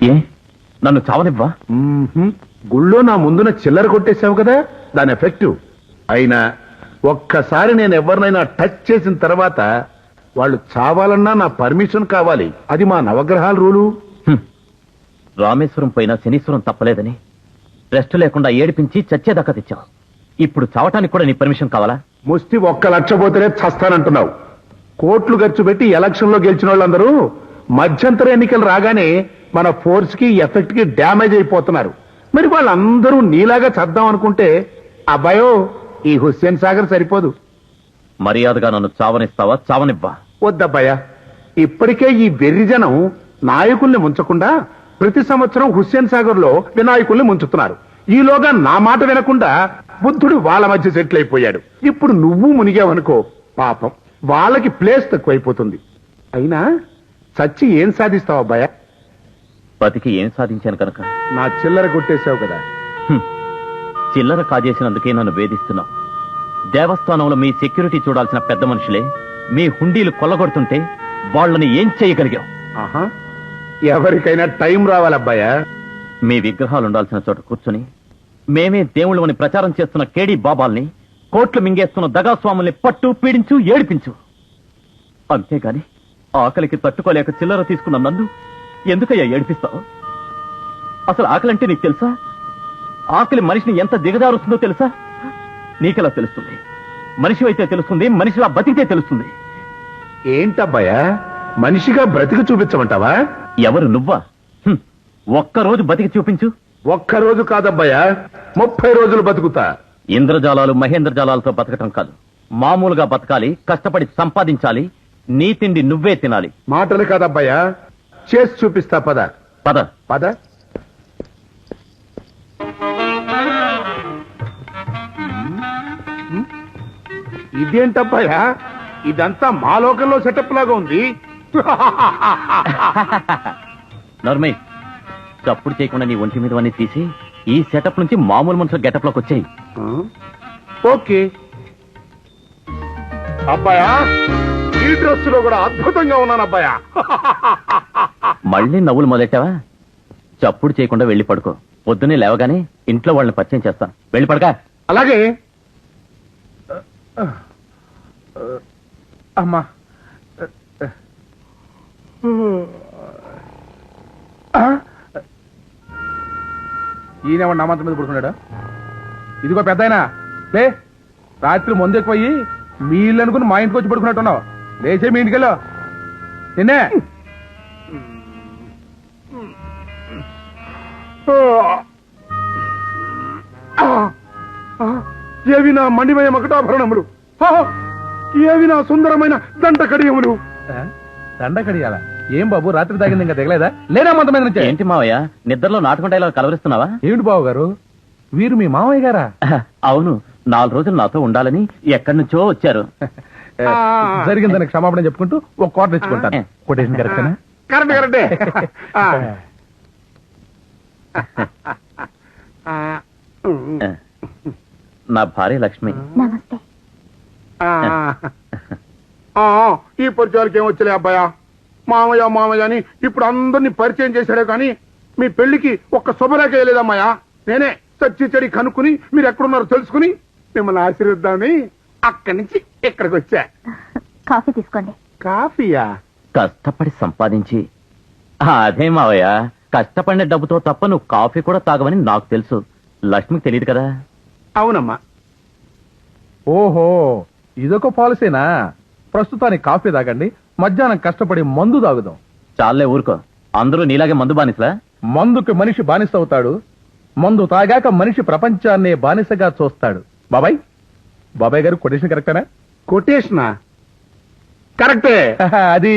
ఏ నన్ను చావనివ్వా? గుళ్ళో నా ముందున చిల్లర కొట్టేశావు కదా, దాని ఎఫెక్టివ్. అయినా ఒక్కసారి నేను ఎవరినైనా టచ్ చేసిన తర్వాత వాళ్ళు చావాలన్నా నా పర్మిషన్ కావాలి. అది మా నవగ్రహాల రూలు. రామేశ్వరం పోయినా శనీశ్వరం తప్పలేదని రెస్ట్ లేకుండా ఏడిపించి చచ్చేదాకా తెచ్చావు. ఇప్పుడు చావటానికి కూడా నీ పర్మిషన్ కావాలా? ముష్టి 1,00,000 పోతేనే చస్తానంటున్నావు. కోట్లు ఖర్చు పెట్టి ఎలక్షన్ లో గెలిచిన వాళ్ళందరూ మధ్యంతర ఎన్నికలు రాగానే మన ఫోర్స్ కి ఎఫెక్ట్ కి డ్యామేజ్ అయిపోతున్నారు. మరి వాళ్ళందరూ నీలాగా చద్దాం అనుకుంటే అబ్బాయో ఈ హుస్సేన్ సాగర్ సరిపోదు. మర్యాదగా నన్ను చావనిస్తావా? చావనివ్వా? వద్దబ్బాయా, ఇప్పటికే ఈ వెర్రిజనం నాయకుల్ని ముంచకుండా ప్రతి సంవత్సరం హుస్సేన్ సాగర్ లో వినాయకుల్ని ముంచుతున్నారు. ఈలోగా నా మాట వినకుండా బుద్ధుడు వాళ్ళ మధ్య సెటిల్ అయిపోయాడు. ఇప్పుడు నువ్వు మునిగావనుకో, పాపం వాళ్ళకి ప్లేస్ తక్కువైపోతుంది. అయినా చచ్చి ఏం సాధిస్తావు అబ్బాయా? బతికి ఏం సాధించాను కనుక నా చిల్లర కొట్టేశావు కదా. చిల్లర కాజేసినందుకే నన్ను వేధిస్తున్నావు. దేవస్థానంలో మీ సెక్యూరిటీ చూడాల్సిన పెద్ద మనుషులే మీ హుండీలు కొల్లగొడుతుంటే వాళ్ళని ఏం చేయగలిగావు? ఆహా, ఎవరికైనా టైం రావాలబ్బాయా. మీ విగ్రహాలు ఉండాల్సిన చోట కూర్చుని మేమే దేవుళ్ళని ప్రచారం చేస్తున్న కేడీ బాబాల్ని, కోట్లు మింగేస్తున్న దగాస్వాముల్ని పట్టు, పీడించు, ఏడిపించు. అంతేగాని ఆకలికి తట్టుకోలేక చిల్లర తీసుకున్న నన్ను ఎందుకయ్యా ఏడిపిస్తావు? అసలు ఆకలంటే నీకు తెలుసా? ఆకలి మనిషిని ఎంత దిగజారుస్తుందో తెలుసా? నీకెలా తెలుస్తుంది? మనిషి అయితే తెలుస్తుంది, మనిషిలా బతికితే తెలుస్తుంది. ఏంటబ్బాయా, మనిషిగా బ్రతికి చూపించమంటావా? ఎవరు నువ్వా? ఒక్కరోజు బతికి చూపించు. ఒక్కరోజు కాదబ్బాయా, 30 రోజులు బతుకుతా. ఇంద్రజాలాలు మహేంద్రజాలాలతో బతకటం కాదు, మామూలుగా బతకాలి, కష్టపడి సంపాదించాలి, నీ తిండి నువ్వే తినాలి. మాటలు కాదబ్బాయా, చేసి చూపిస్తా. పద పద. పద. ఇదేంటబ్బాయా, ఇదంతా మా లోకంలో సెటప్ లాగా ఉంది. నర్మయ్, చప్పుడు చేయకుండా నీ ఒంటి మీద అన్ని తీసి ఈ సెటప్ నుంచి మామూలు మనుషుల గెటప్ లోకి వచ్చాయి. ఓకే అబ్బాయా, ఈ డ్రెస్ లో కూడా అద్భుతంగా ఉన్నాను అబ్బాయా. మళ్ళీ నవ్వులు మొదలెట్టావా? చప్పుడు చేయకుండా వెళ్ళి పడుకో. పొద్దున్నే లేవగానే ఇంట్లో వాళ్ళని పరిచయం చేస్తాను. వెళ్ళి పడక. అలాగే. అమ్మా, ఈయనెవడు నా మంచం మీద పడుకున్నాడా? ఇదిగో పెద్దాయనా, లే. రాత్రి ముందు ఎక్కువయ్యి మీ ఇల్లు అనుకుని మా ఇంటికి వచ్చి పడుకున్నట్టున్నావు. లేచే మీ ఇంటికెళ్ళో. నిన్నే ఏవి నా మండిమయ మకటాభరణములు, ఏవి నా సుందరమైన దండ కడియములు. దండ కడియాలా? ఏం బాబు, రాత్రి తాగింది ఇంకా దిగలేదా? లేదా మంత మీద నుంచి. ఏంటి మావయ్య, నిద్రలో నాటుకుంటా ఇలా కలవరిస్తున్నావా? ఏమిటి బాబు గారు, వీరు మీ మామయ్య గారా? అవును, 4 రోజులు నాతో ఉండాలని ఎక్కడి నుంచో వచ్చారు. జరిగిందని క్షమాపణ చెప్పుకుంటూ ఒక కోట తెచ్చుకుంటాను. కొటేషన్ కరెక్టేనా? కరెక్ట్ కరెక్టే. నా భార్య లక్ష్మి. నమస్తే. ఈ పరిచయాలకి ఏం వచ్చలే అబ్బాయా. మామయ్య మామయ్య అని ఇప్పుడు అందరినీ పరిచయం చేశాడే కానీ మీ పెళ్లికి ఒక్క శుభలేఖ వేయలేదమ్మాయా. నేనే చచ్చి చెడి కనుక్కుని మీరు ఎక్కడున్నారో తెలుసుకుని మిమ్మల్ని ఆశీర్వదిద్దామని అక్కడి నుంచి ఇక్కడికి వచ్చా. కాఫీ తీసుకోండి. కాఫీయా? కష్టపడి సంపాదించి అదే మావయ్య, కష్టపడిన డబ్బుతో తప్ప నువ్వు కాఫీ కూడా తాగవని నాకు తెలుసు. లక్ష్మికి తెలియదు కదా. అవునమ్మా. ఓహో, ఇదొక పాలసీనా? ప్రస్తుతానికి కాఫీ తాగండి, మధ్యాహ్నం కష్టపడి మందు తాగుదాం. చాలే ఊరుకో, అందరూ నీలాగే మందు బానిసలా? మందుకి మనిషి బానిస అవుతాడు, మందు తాగాక మనిషి ప్రపంచాన్నే బానిసగా చూస్తాడు. బాబాయ్, బాబాయ్ గారు కొటేషన్ కరెక్టేనా? కొటేషనా? కరెక్టే. అది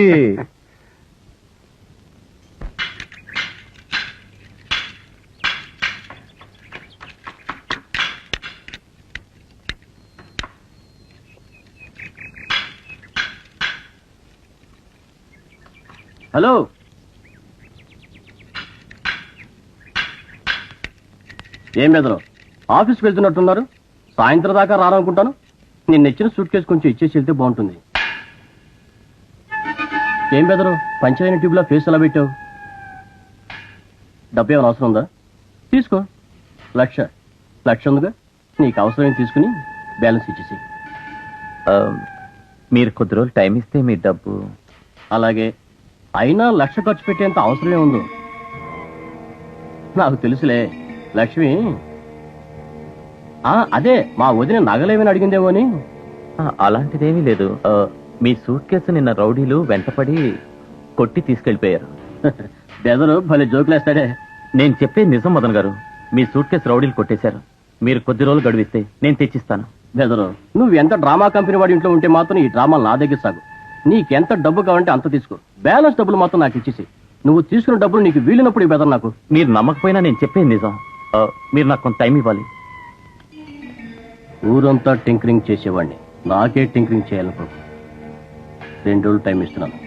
హలో, ఏం బెదరు ఆఫీస్కి వెళ్తున్నట్టున్నారు? సాయంత్రం దాకా రారనుకుంటాను. నిన్న ఇచ్చిన సూట్ కేసు కొంచెం ఇచ్చేసి వెళ్తే బాగుంటుంది. ఏం బెదరు పంచైన ట్యూబ్లో ఫేస్ ఎలా పెట్టావు? డబ్బు ఏమైనా అవసరం ఉందా? తీసుకో. లక్ష ఉందిగా, నీకు అవసరమైన తీసుకుని బ్యాలెన్స్ ఇచ్చేసి. మీరు కొద్ది రోజులు టైం ఇస్తే మీ డబ్బు. అలాగే, అయినా 1,00,000 ఖర్చు పెట్టేంత అవసరమే ఉందో? నాకు తెలుసులే. లక్ష్మి అదే మా వదిన నగలేమని అడిగిందేమో అని. అలాంటిదేమీ లేదు. మీ సూట్ కేసు నిన్న రౌడీలు వెంటపడి కొట్టి తీసుకెళ్లిపోయారు. బెదరు భలే జోకులేస్తాడే. నేను చెప్పేది నిజం మదన్ గారు, మీ సూట్ కేసు రౌడీలు కొట్టేశారు. మీరు కొద్ది రోజులు గడువిస్తే నేను తెచ్చిస్తాను. బెదరు, నువ్వు ఎంత డ్రామా కంపెనీ వాడి ఇంట్లో ఉంటే మాత్రం ఈ డ్రామాలు నా దగ్గర సాగు. నీకెంత డబ్బు కావాలంటే అంత తీసుకో, బ్యాలెన్స్ డబ్బులు మాత్రం నాకు ఇచ్చేసి. నువ్వు తీసుకున్న డబ్బులు నీకు వీలినప్పుడు బెదర్ నాకు. మీరు నమ్మకపోయినా నేను చెప్పేది నిజం. మీరు నాకు కొంత టైం ఇవ్వాలి. ఊరంతా టింకరింగ్ చేసేవాడిని, నాకే టింకరింగ్ చేయాలనుకో. 2 రోజులు టైం ఇస్తున్నాను.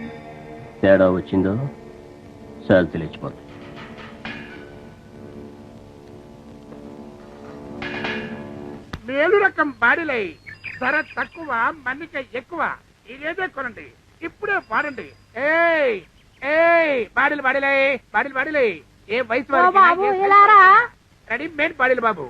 తేడా వచ్చిందో సార్ తెలియచిపోతుంది. మేలు రకం బాడీలై ధర తక్కువ, మన్నిక ఎక్కువ. ఇదేదే కొనండి, ఇప్పుడే వాడండి. ఏయ్ ఏయ్, బాడీలే ఏ వయసు రెడీ మేడ్ బాడీలు బాబు.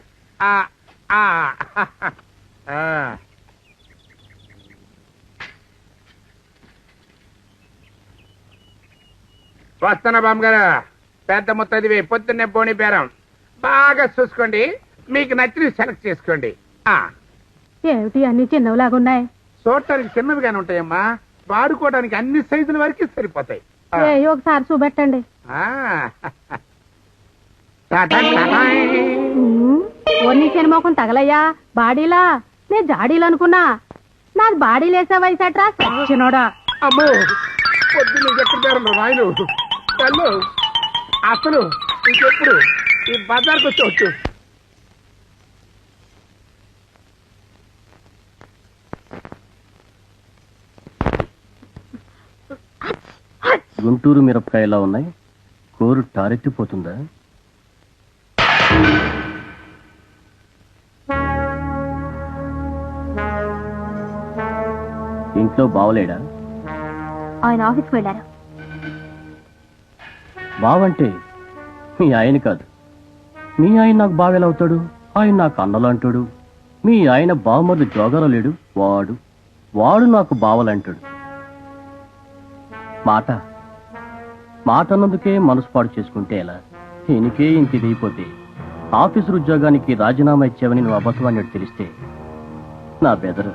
వస్తానా బామ్మ గారు. పెద్ద మొత్తది పొద్దున్నే బోని బేరం బాగా చూసుకోండి, మీకు నచ్చినవి సెలెక్ట్ చేసుకోండి. ఏమిటి అన్ని చిన్నవిలాగున్నాయి? చూడటానికి చిన్నవిగానే ఉంటాయమ్మా, వాడుకోవడానికి అన్ని సైజుల వరకు సరిపోతాయి. ఒకసారి చూపెట్టండి. ఓన్ని సినిమాకు తగలయ్యా బాడీలా. నే జాడీలు అనుకున్నా, నాది బాడీలేసే వయసట్రా సచ్చినోడా. అమ్మో, పొద్దున్న ఎక్కడ బేరం రాయలు తల్లు. అసలు ఇంకెప్పుడు ఈ బజార్కి వచ్చి గుంటూరు మిరపకాయలా ఉన్నాయి, కోరు టారెత్తిపోతుందా? ఇంట్లో బావలేడా? ఆయన ఆఫీస్కి వెళ్ళారు. బావంటే మీ ఆయన కాదు. మీ ఆయన నాకు బావెలా అవుతాడు? ఆయన నాకు అన్నలంటాడు. మీ ఆయన బావమరుదు జోగాలో లేడు, వాడు నాకు బావలంటాడు. మాట అన్నందుకే మనసు పాడు చేసుకుంటే ఎలా? ఈయనకే ఇంత ఇదైపోతే ఆఫీసు ఉద్యోగానికి రాజీనామా ఇచ్చావని నువ్వు అబద్ధమని తెలిస్తే నా బెదరు.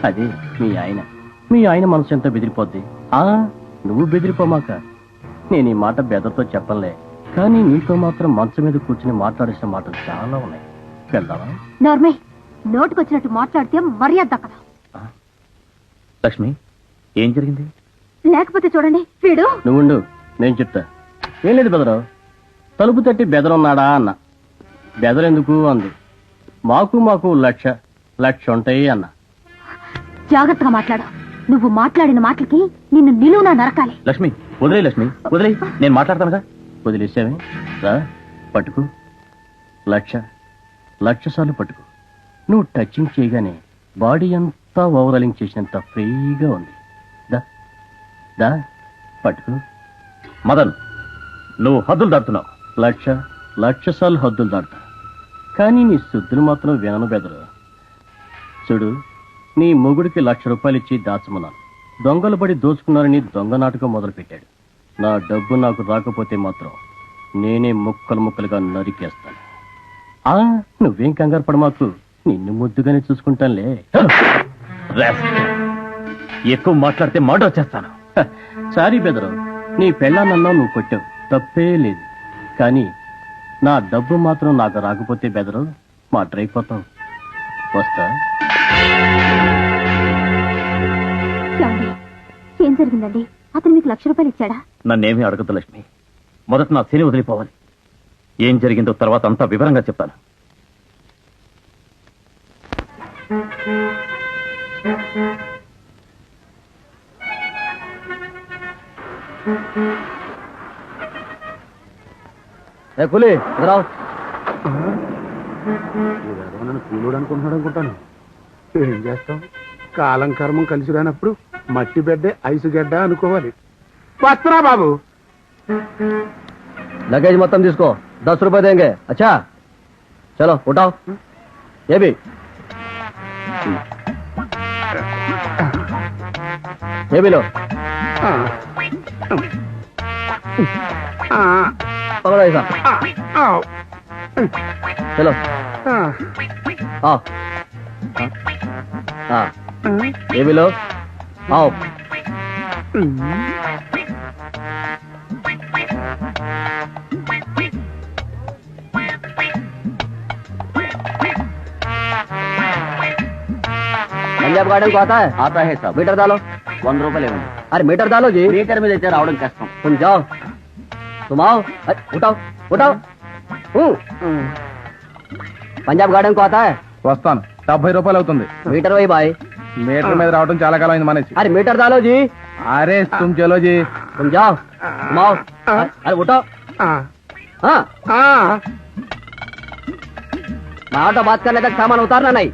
అదే మీ ఆయన మనసు ఎంత బెదిరిపోద్ది. నువ్వు బెదిరిపోమాక. నేను ఈ మాట బెదర్తో చెప్పలే, కానీ నీతో మాత్రం మంచం మీద కూర్చుని మాట్లాడేసిన మాటలు చాలా ఉన్నాయి. వెళ్దామా? నార్మే, నోటుకొచ్చినట్టు మాట్లాడితే మర్యాద దక్కదు. లక్ష్మి, ఏం జరిగింది? లేకపోతే చూడండి వీడు. నువ్వుండు, నేను చెప్తా. ఏం లేదు బెదరు, తలుపు తట్టి బెదరున్నాడా అన్న. బెదరెందుకు అంది. మాకు 1,00,000 ఉంటాయి అన్న. జాగ్రత్తగా మాట్లాడు. నువ్వు మాట్లాడిన మాటలకి నిన్ను నిలువునా నరకాలి. లక్ష్మి వదిలే, లక్ష్మి వదిలే, నేను మాట్లాడతానుగా. వదిలేసావే, రా పట్టుకు. 1,00,000 సార్లు పట్టుకు. నువ్వు టచింగ్ చేయగానే బాడీ అంతా ఓవరాలింగ్ చేసినంత ఫ్రీగా ఉంది. దా పట్టుకు. మదన్, నువ్వు హద్దులు దాటుతున్నావు. లక్ష సార్లు హద్దులు దాడతా కానీ నీ శుద్ధులు మాత్రం వినను బెదరు. చూడు, నీ మొగుడికి ₹1,00,000 ఇచ్చి దాచమన్నాను. దొంగలు పడి దోచుకున్నారని దొంగ నాటకం మొదలుపెట్టాడు. నా డబ్బు నాకు రాకపోతే మాత్రం నేనే ముక్కలుగా నరికేస్తాను. నువ్వేం కంగారు పడ, మాకు నిన్ను ముద్దుగానే చూసుకుంటానులే. ఎక్కువ మాట్లాడితే మాట వచ్చేస్తాను. సారీ బెదరు, నీ పెళ్ళానన్నా నువ్వు కొట్టావు, తప్పే లేదు. కానీ నా డబ్బు మాత్రం నాకు రాకపోతే బెదరు మాటరైపోతావు. వస్తా. ఏమండి, ఏం జరిగిందండి? అతను మీకు ₹1,00,000 ఇచ్చాడా? నన్నేమీ అడగదు లక్ష్మి. మొదట నా శని వదిలిపోవాలి. ఏం జరిగిందో తర్వాత అంతా వివరంగా చెప్తాను. కూలి నన్ను కూలోడు అనుకుంటాను. ఏం చేస్తాం, కాలం కర్మం కలిసి రానప్పుడు మట్టి బెడ్డే ఐసు గడ్డ అనుకోవాలి. వస్తున్నా బాబు. लगेज మొత్తం తీసుకో, ₹10 देंगे. अच्छा चलो उठाओ. ये भी लो. पकड़ो ऐसा. चलो आओ. हाँ, ये भी लो. आओ. पंजाब गार्डन को आता है? आता है साहब. मीटर डालो. ₹100 ఇవ్వండి. अरे मीटर डालो जी. మీటర్ మీద అయితే రావడం కష్టం. तुम जाओ, तुम आओ. अरे, उठाओ उठाओ. पंजाब गार्डन को आता है? వస్తాను. ₹70 అవుతుంది. मीटर वही भाई. మీటర్ మీద రావడం చాలా కాలం అయింది మానేసి. अरे मीटर डालो जी. అరే तुम चलो जी. तुम जाओ, तुम आओ. अरे उठाओ. हाँ, मैं ऑटो बात करने तक सामान उतारना नहीं.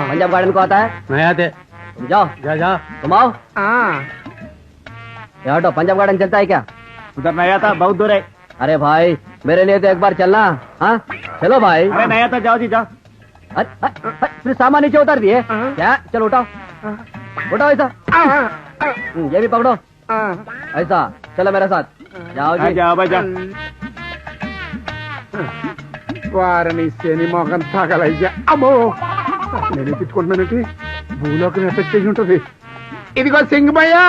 पंजाब गार्डन को आता है? नहीं आते. तुम जाओ. जा. तुम आओ. ये ऑटो पंजाब गार्डन चलता है क्या? उधर नहीं आता, बहुत दूर है. अरे भाई, मेरे लिए तो एक बार चलना. हाँ चलो भाई. अरे नहीं आता, जाओ जी जाओ. फिर सामान नीचे उतार दिए क्या? चलो उठाओ, उठाओ ऐसा. ये भी पकड़ो ऐसा. चलो मेरे साथ. जाओ जी. जाओ भाई जाओ. వారిని శని మొఖం తగలయ్యా. అమ్మో, నేను తిట్టుకుంటున్నానంటే భూలోకం ఎఫెక్ట్ చేసి ఉంటుంది. ఇదిగో సింగమయ్యా,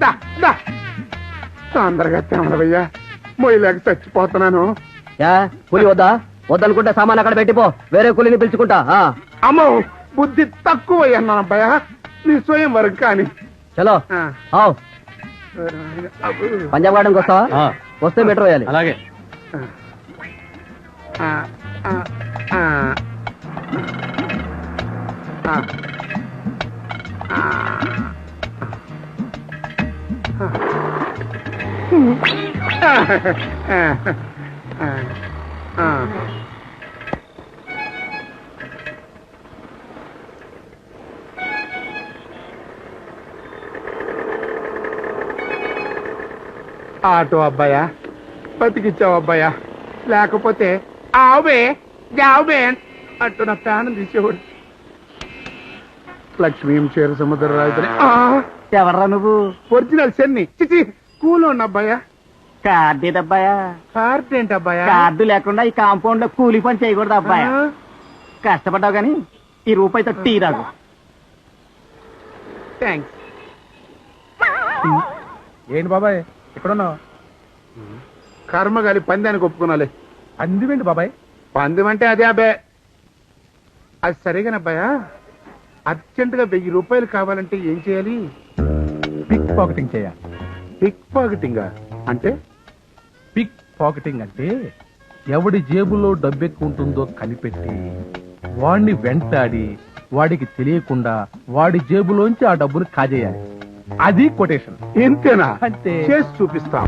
దా దా తొందరగా తెమలవయ్యా, మొయ్యలేక చచ్చిపోతున్నాను. क्या కూలి వద్దా? వద్దనుకుంటే సామాన్ అక్కడ పెట్టిపో, వేరే కూలిని పిలుచుకుంటా. అమ్మో, బుద్ధి తక్కువ అన్నాను అబ్బాయా. నీ స్వయం వరకు కానీ. చలో आओ. పంజాబ్ గార్డెన్కి వస్తావా? వస్తే మీటర్ వేయాలి. అలాగే. ఆటో అబ్బాయా, బతికిచ్చావు అబ్బాయా. లేకపోతే ఆవే జావే అంటూ నా ప్రాణం తీసేవాడు. లక్ష్మీ చేర సముద్ర రాజుని. ఎవర్రా నువ్వు? ఒరిజినల్ చెన్ని చిచి కూల్ ఉన్న అబ్బాయా. కార్డు ఏదబ్బాయా? కార్డు ఏంటి అబ్బాయా? కార్డు లేకుండా ఈ కాంపౌండ్ లో కూలి పని చేయకూడదు అబ్బాయా. కష్టపడ్డావు గాని ఈ రూపాయితో టీ రాదు. థ్యాంక్స్. ఏంటి బాబాయ్ ఎక్కడున్నావు? కర్మగాలి పందానికి ఒప్పుకున్నాలే. అందివేంటి బాబాయ్? పందెం అంటే అదే అబ్బాయి. అది సరేగానబ్బాయా, అర్జెంట్ గా ₹1000 కావాలంటే ఏం చేయాలి? పిక్ పాకెటింగ్ చేయాలి. పిక్ పాకెటింగ్ అంటే? పిక్ పాకెటింగ్ అంటే ఎవడి జేబులో డబ్బెక్కు ఉంటుందో కనిపెట్టి వాడిని వెంటాడి వాడికి తెలియకుండా వాడి జేబులోంచి ఆ డబ్బును కాజేయాలి. అది కొటేషన్. ఇంతేనా? అంతే. చేసి చూపిస్తాం.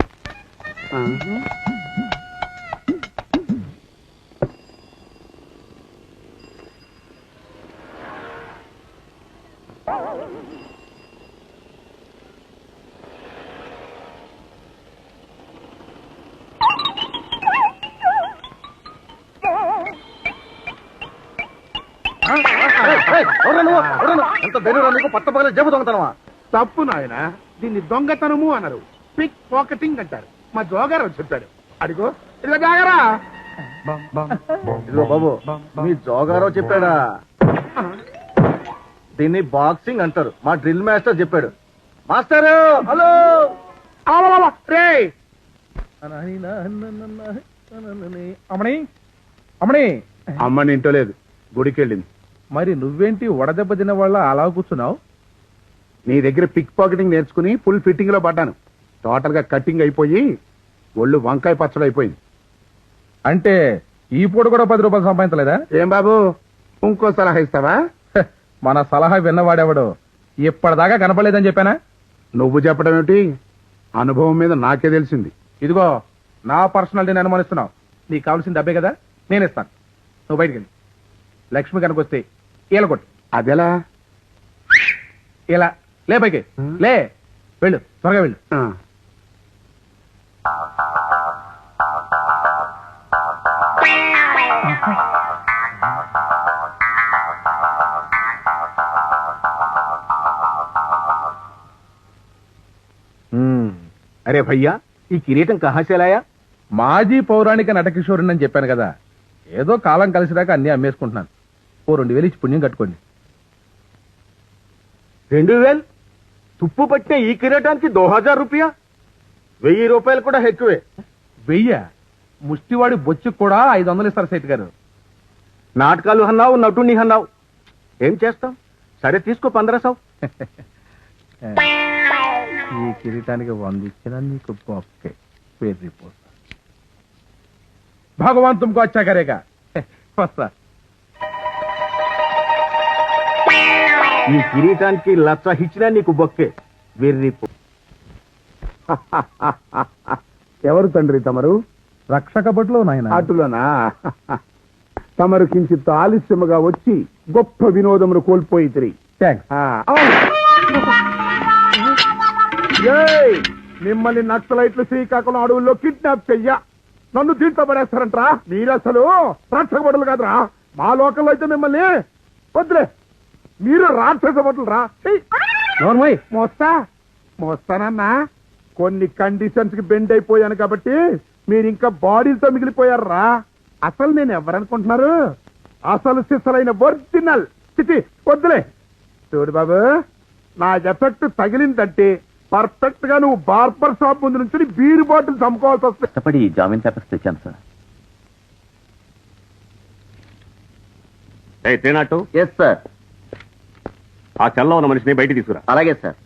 ఎంత ధైర్యం నీకు పట్టపగల జేబు దొంగతనమా? తప్పు నాయన, దీన్ని దొంగతనము అన్నారు, పిక్ పాకెటింగ్ అంటారు. మా జోగారావు చెప్పాడు. అడిగో ఇదిగో జాగరా. ఇదిగో బాబు, మీ జోగారావు చెప్పాడా? దీన్ని బాక్సింగ్ అంటారు, మా డ్రిల్ మాస్టర్ చెప్పాడు. Master hello. రే అమ్మని అమ్మని అమ్మని ఇంటో లేదు, గుడికి వెళ్ళింది. మరి నువ్వేంటి వడదెబ్బ తిన్న వాళ్ళ అలా కూర్చున్నావు? నీ దగ్గర పిక్ పాకెటింగ్ నేర్చుకుని ఫుల్ ఫిట్టింగ్ లో పడ్డాను. టోటల్ గా కటింగ్ అయిపోయి ఒళ్ళు వంకాయ పచ్చడి అయిపోయింది. అంటే ఈ పూట కూడా 10 రూపాయలు సంపాదించలేదా? ఏం బాబు, ఇంకో సలహా ఇస్తావా? హ, మన సలహా విన్నవాడెవడు? ఇప్పటిదాకా కనపడలేదని చెప్పానా? నువ్వు చెప్పడం ఏమిటి, అనుభవం మీద నాకే తెలిసింది. ఇదిగో నా పర్సనాలిటీని అనుమానిస్తున్నావు. నీకు కావాల్సిన డబ్బే కదా, నేను ఇస్తాను. నువ్వు బయటికి వెళ్ళి లక్ష్మి కనుకొస్తే ఈల కొట్టు. అదెలా? ఇలా లే, పైకి లే, వెళ్ళు, త్వరగా వెళ్ళు. ఆ. అరే భయ్యా, ఈ కిరీటం కహాసేలాయా? మాజీ పౌరాణిక నటకిషోరుని అని చెప్పాను కదా, ఏదో కాలం కలిసిదాకా అన్ని అమ్మేసుకుంటున్నాను. ఓ 2000 ఇచ్చి పుణ్యం కట్టుకోండి. 2000 తుప్పు పట్టిన ఈ కిరీటానికి 2000 రూపాయ? 1000 రూపాయలు కూడా ఎక్కువే. 1000? ముష్టివాడి బొచ్చు కూడా 500 ఇస్తారు సేట్ గారు. నాటకాలు అన్నావు, నటుని అన్నావు, ఏం చేస్తాం? సరే తీసుకో 1500. ఈ కిరీటానికి 100 ఇచ్చినా నీకు బొక్కే. వెర్రిపోతా. భగవాన్ తుమ్కో అచ్చా కరేగా. వస్తా. ఈ కిరీటానికి 1,00,000 ఇచ్చినా నీకు బొక్కే. వెర్రిపో. ఎవరు తండ్రి తమరు? రక్షక భటులు నాయన. అటులోనా? తమరు కించిత్ ఆలస్యముగా వచ్చి గొప్ప వినోదమును కోల్పోయి తిరిగి. మిమ్మల్ని నక్సలైట్లు శ్రీకాకుళం అడవుల్లో కిడ్నాప్ చెయ్యా నన్ను దీంట్లో పడేస్తారంట్రా? మీరు అసలు రాక్షస భటులు కాదురా. మా లోకల్లో అయితే మిమ్మల్ని వద్దులే, మీరు రాక్షస భటులు రా. మోస్తానన్నా, కొన్ని కండిషన్స్ కి బెండ్ అయిపోయాను కాబట్టి మీరు ఇంకా బాడీలతో మిగిలిపోయారా. అసలు నేను ఎవరనుకుంటున్నారు? అసలు సిసలైన ఒరిజినల్ చిచి. వద్దులే. చూడు బాబు, నా ఎఫెక్ట్ తగిలిందంటే పర్ఫెక్ట్ గా నువ్వు బార్బర్ షాప్ ముందు నుంచి బీరు బాటిల్ చంపుకోవాల్సి వస్తుంది. కష్టపడి జామీన్ పేపర్స్ తెచ్చాను సార్. తేనాటు yes sir. ఆ చల్ల ఉన్న మనిషిని బయటికి తీసుకురా. అలాగే సార్.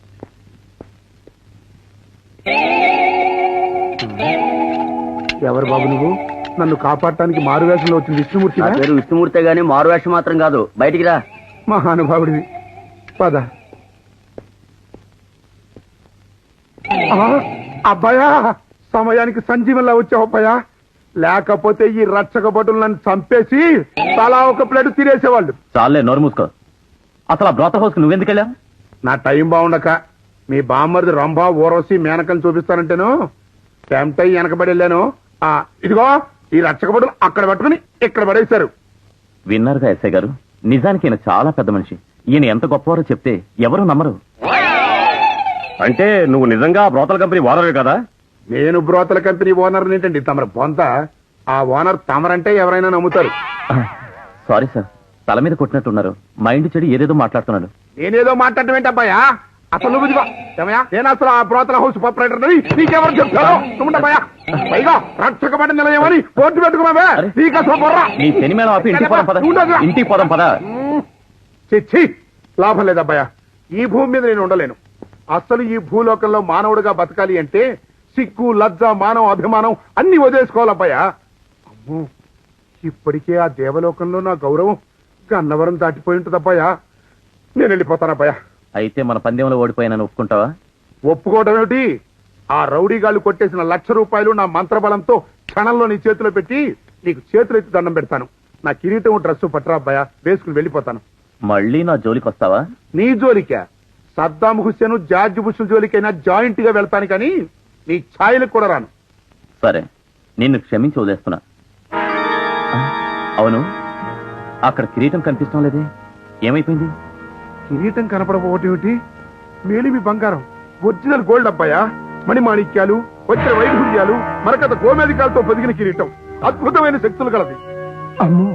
ఎవరు బాబు నువ్వు? నన్ను కాపాడటానికి మారువేషంలో వచ్చిన విష్ణుమూర్తి? నా పేరు విష్ణుమూర్తే గాని మారువేషం మాత్రం కాదు. బయటికి రా. మహానుభావుడివి, పద. అబ్బాయా, సమయానికి సంజీవంలా వచ్చావు అబ్బాయా. లేకపోతే ఈ రక్షక భటులు నన్ను చంపేసి తలా ఒక ప్లేట్ తినేసేవాళ్ళు. చాలే, నోరు మూసుకో. అసలు ఆ బ్రోత హౌస్ కు నువ్వెందుకెళ్ళావు? నా టైం బాగుండక మీ బామ్మరిది రంభా ఊరవసి మేనకని చూపిస్తానంటేను టెంప్ట్ అయ్యి వెనకబడి వెళ్ళాను. ఇదిగో ఈ రక్షక భటులు అక్కడ పట్టుకుని ఇక్కడ పడేశారు. విన్నారుగా ఎస్ఐ గారు, నిజానికి ఈయన చాలా పెద్ద మనిషి. ఈయన ఎంత గొప్పవారో చెప్తే ఎవరు నమ్మరు. అంటే నువ్వు నిజంగా బ్రోతల కంపెనీ ఓనర్ కదా? నేను బ్రోతల కంపెనీ ఓనర్ ఏంటండి తమరు బొంత? ఆ ఓనర్ తమరంటే ఎవరైనా నమ్ముతారు. సారీ సార్, తల మీద కొట్టినట్టున్నారు. మైండ్ చెడి ఏదేదో మాట్లాడుతున్నాడు. నేనేదో మాట్లాడటం ఏంటబ్బాయా? అసలు నువ్వు ఇదిగో ఏమయ్యా, నేను అసలు ఆ బ్రోతల హౌస్ ప్రొపరేటర్ నీకెవరు చెప్తారో నువ్వుంటాయా? పైగా రక్షకబడి నిలయమని పోటీ పెట్టుకున్నావే, నీకు అసలు బొర్రా. నీ శని మేళం ఆపి ఇంటికి పోదాం పద. ఇంటికి పోదాం పద. చిచ్చి, లాభం లేదబ్బాయా. ఈ భూమి మీద నేను ఉండలేను. అసలు ఈ భూలోకంలో మానవుడిగా బతకాలి అంటే సిగ్గు, లజ్జ, మానవ అభిమానం అన్ని వదిలేసుకోవాలబ్బాయా. అమ్మో, ఇప్పటికే ఆ దేవలోకంలో నా గౌరవం గన్నవరం దాటిపోయి ఉంటుందబ్బాయా. నేను వెళ్ళిపోతానబ్బాయా. అయితే మన పందెంలో ఓడిపోయానని ఒప్పుకుంటావా? ఒప్పుకోవడం ఏమిటి? ఆ రౌడీగాళ్ళు కొట్టేసిన 1,00,000 రూపాయలు నా మంత్రబలంతో క్షణంలో నీ చేతిలో పెట్టి నీకు చేతులు ఎత్తి దండం పెడతాను. నా కిరీటం డ్రెస్సు పట్టరా అబ్బాయా, వేసుకుని వెళ్ళిపోతాను. మళ్ళీ నా జోలికి వస్తావా? నీ జోలికా? సద్దాం హుస్సేన్, జార్జ్ బుష్ జోలికైనా జాయింట్ గా వెళ్తాను కానీ నీ ఛాయలకు కూడా రాను. సరే, నిన్ను క్షమించి వదిలేస్తున్నా. అవును, అక్కడ కిరీటం కనిపిస్తాం లేదే, ఏమైపోయింది? కిరీటం కనపడపోవటేమిటి? మేలిమి బంగారం, ఒరిజినల్ గోల్డ్ అబ్బాయా. మణిమాణిక్యాలు, వచ్చిన వైఢూర్యాలు, మరకత గోమేధికాలతో పొదిగిన కిరీటం, అద్భుతమైన శక్తులు కలది. అమ్మో,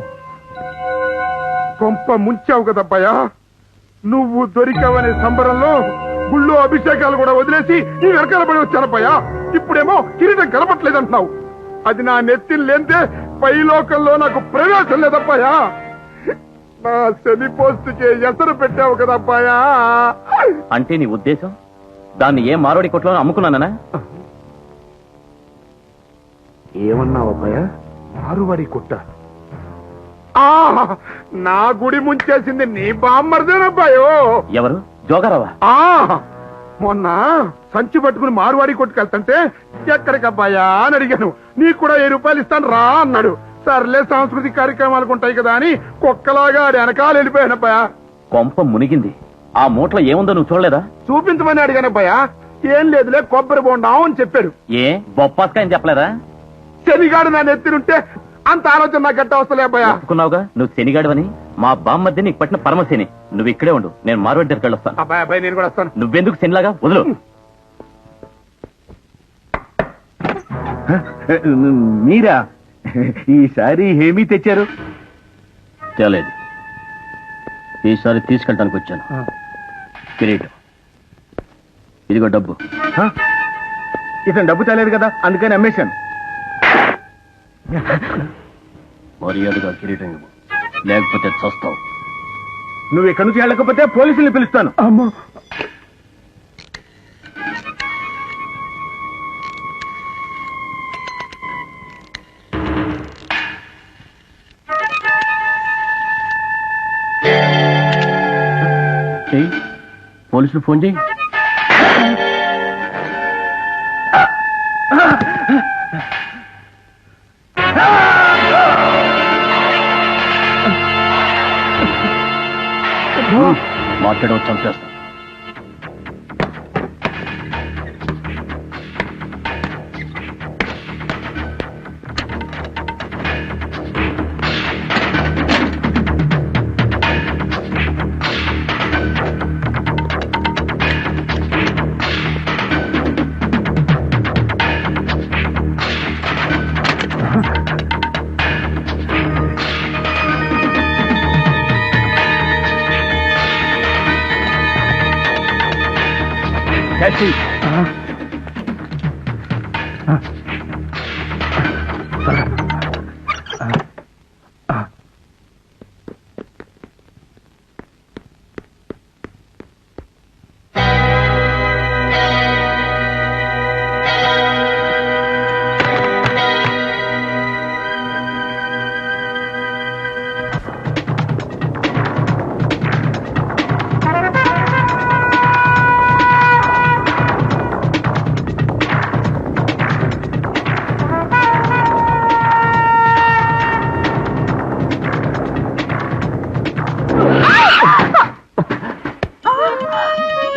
కొంప ముంచావు కదబ్బాయా. నువ్వు దొరికావనే సంబరంలో గుళ్ళో అభిషేకాలు కూడా వదిలేసి ఈ వెనకాల పడి వచ్చానబ్బాయా. ఇప్పుడేమో కిరీటం కనపట్లేదంటున్నావు. అది నా నెత్తిని లేందే పైలోకంలో నాకు ప్రవేశం లేదబ్బాయా. నా శని పోస్టుకే ఎసరు పెట్టావు కదబ్బాయా. అంటే నీ ఉద్దేశం దాన్ని ఏ మారోడి కొట్లో అమ్ముకున్నానా? ఏమన్నావు అబ్బాయా? మారువాడి కొట్ట? నా గుడి ముంచేసింది నీ బామ్మర్దేనబ్బాయో. ఎవరు? జోగారావా? మొన్న సంచి పట్టుకుని మారువాడి కొట్టుకెళ్తుంటే ఎక్కడికబ్బాయా అని అడిగాను. నీకు కూడా 1000 రూపాయలు ఇస్తాను రా అన్నాడు. సర్లే సాంస్కృతిక కార్యక్రమాలకు ఉంటాయి కదా అని కుక్కలాగా ఆడి వెనకాల వెళ్ళిపోయానబ్బాయా. కొంప మునిగింది. ఆ మూటలో ఏముందో నువ్వు చూడలేదా? చూపించమని అడిగానబ్బాయా. ఏం లేదులే, కొబ్బరి బొండాం అని చెప్పాడు. ఏ బొప్పాస్కాయ అని చెప్పలేదా? శనిగాడు నా నెత్తినుంటే అంత ఆలోచన నాకు గట్ట వస్తలే అబ్బాయా. ఒప్పుకున్నావుగా నువ్వు శనిగాడవని. మా బామ్మద్ది నీకు పట్టిన పరమశని. నువ్వు ఇక్కడే ఉండు, నేను మారువాడి దగ్గరికి వెళ్ళొస్తాను. అబ్బాయి అబ్బాయి నేను కూడా వస్తాను. నువ్వెందుకు శనిలాగా? వదులు. మీరా ఈసారి ఏమీ తెచ్చారు? తేలేదు. ఈసారి తీసుకెళ్ళటానికి వచ్చాను. కిరీటం, ఇదిగో డబ్బు. ఇతను డబ్బు తేలేదు కదా, అందుకని అమ్మేశాను. మర్యాదగా కిరీటం ఇవ్వు, లేకపోతే చస్తావు. నువ్వు ఇక్కడి నుంచి వెళ్ళకపోతే పోలీసుల్ని పిలుస్తాను. అమ్మో, పోలీసులు ఫోన్ చేయి. మాట్లాడవచ్చు, చంపేస్తా.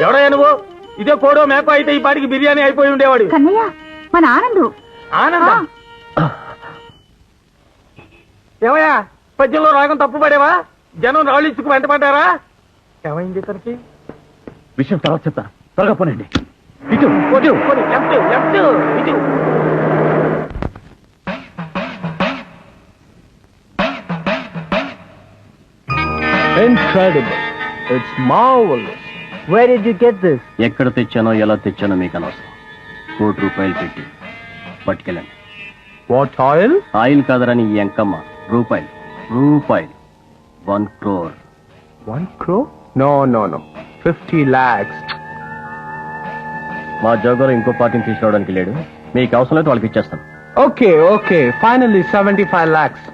ఎవడయ్యా నువ్వు? ఇదే కోడో మేప అయితే ఈ పాటికి బిర్యానీ అయిపోయి ఉండేవాడు. కన్నయ్య, మన ఆనందు. ఆనందం? ఏమయ్యా, పద్యంలో రాగం తప్పు పడేవా? జనం రాళ్ళు ఇచ్చుకు వెంటపడ్డారా? ఏమైంది ఇతనికి? విషయం తర్వాత చెప్తాను, త్వరగా పోనండి. ఇటు లెఫ్ట్ లెఫ్ట్ ఇటు. Incredible. It's marvelous. Where did you get this? ఎక్కడ తెచ్చానో ఎలా తెచ్చానో మీకు అనవసరం. 1 కోటి రూపాయలు పెట్టి పట్టుకెళ్ళండి. What oil? ఆయిల్ కాదరని ఈ ఎంకమ్మ. రూపాయలు రూపాయలు 1 crore. 1 crore? No. 50 lakhs. మా జోగరు ఇంకో పార్టీని తీసుకురావడానికి లేడు. మీకు అవసరం లేదు, వాళ్ళకి ఇచ్చేస్తాను. Okay. Finally 75 lakhs.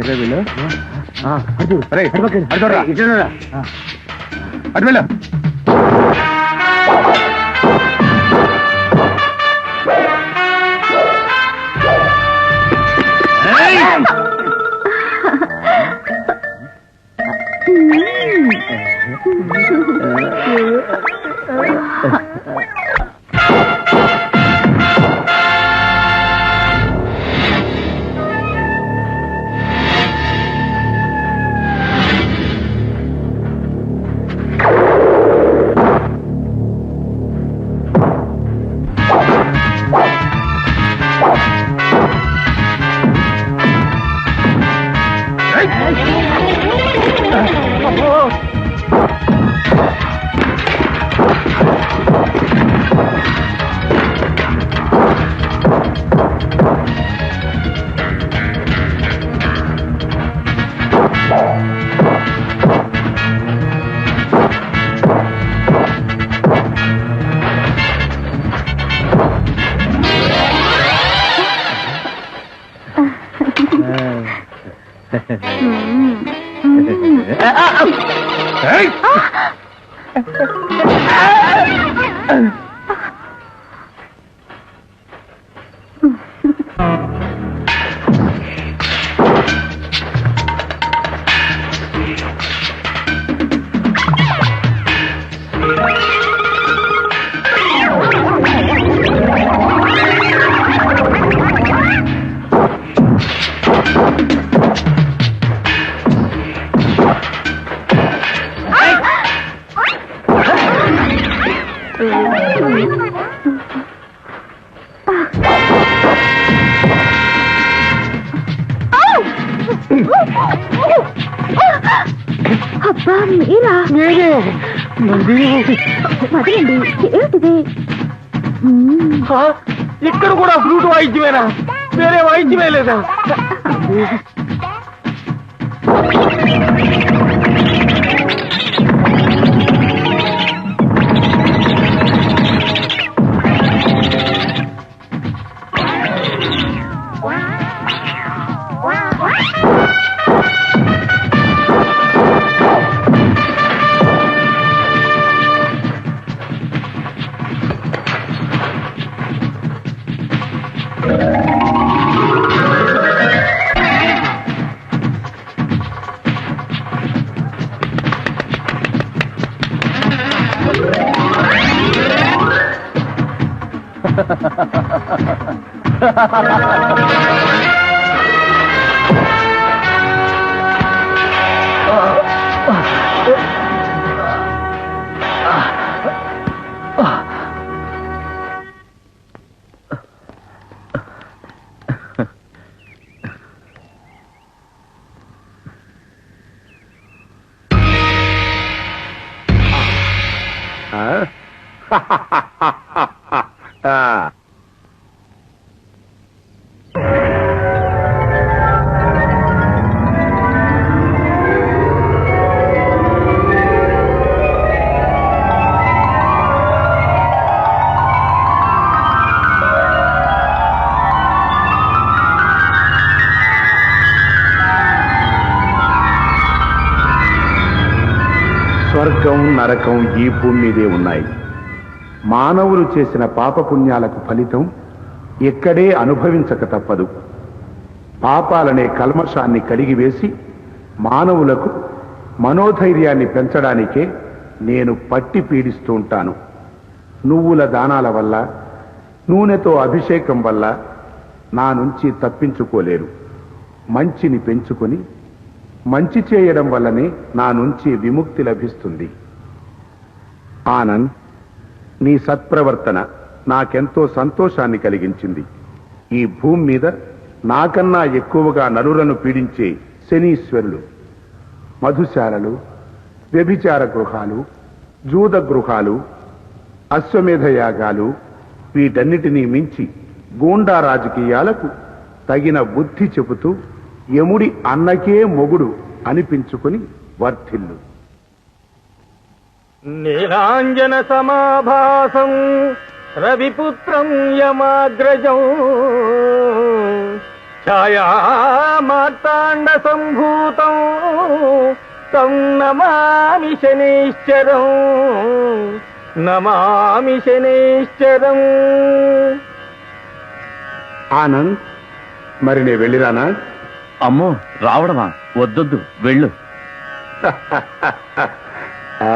ఎక్కడ వీళ్ళు అటు వెళ్ళు అబ్బా మీరా వదలండి ఏమిటిది ఇక్కడ కూడా ఫ్లూట్ వాయిద్యమేనా? వేరే వాయిద్యమే లేదా? స్వర్గం నరకం ఈ భూమి మీదే ఉన్నాయి. మానవులు చేసిన పాపపుణ్యాలకు ఫలితం ఎక్కడే అనుభవించక తప్పదు. పాపాలనే కల్మషాన్ని కడిగివేసి మానవులకు మనోధైర్యాన్ని పెంచడానికే నేను పట్టి పీడిస్తూ ఉంటాను. నువ్వుల దానాల వల్ల, నూనెతో అభిషేకం వల్ల నా నుంచి తప్పించుకోలేరు. మంచిని పెంచుకొని మంచి చేయడం వల్లనే నా నుంచి విముక్తి లభిస్తుంది. ఆనంద్, నీ సత్ప్రవర్తన నాకెంతో సంతోషాన్ని కలిగించింది. ఈ భూమి మీద నాకన్నా ఎక్కువగా నరులను పీడించే శనీశ్వరులు, మధుశాలలు, వ్యభిచార గృహాలు, జూద గృహాలు, అశ్వమేధ యాగాలు, వీటన్నిటినీ మించి గూండా రాజకీయాలకు తగిన బుద్ధి చెబుతూ యముడి అన్నకే మొగుడు అనిపించుకుని వర్ధిల్లు. నీలాంజన సమాభాసం రవిపుత్రం యమాగ్రజం ఛాయా మార్తాండ సంభూతం తం నమామి శనైశ్చరం నమామి శనైశ్చరం. ఆనంద్, మరి నేను వెళ్ళిరానా? అమ్మో రావడమా? వద్దొద్దు, వెళ్ళు. ఆ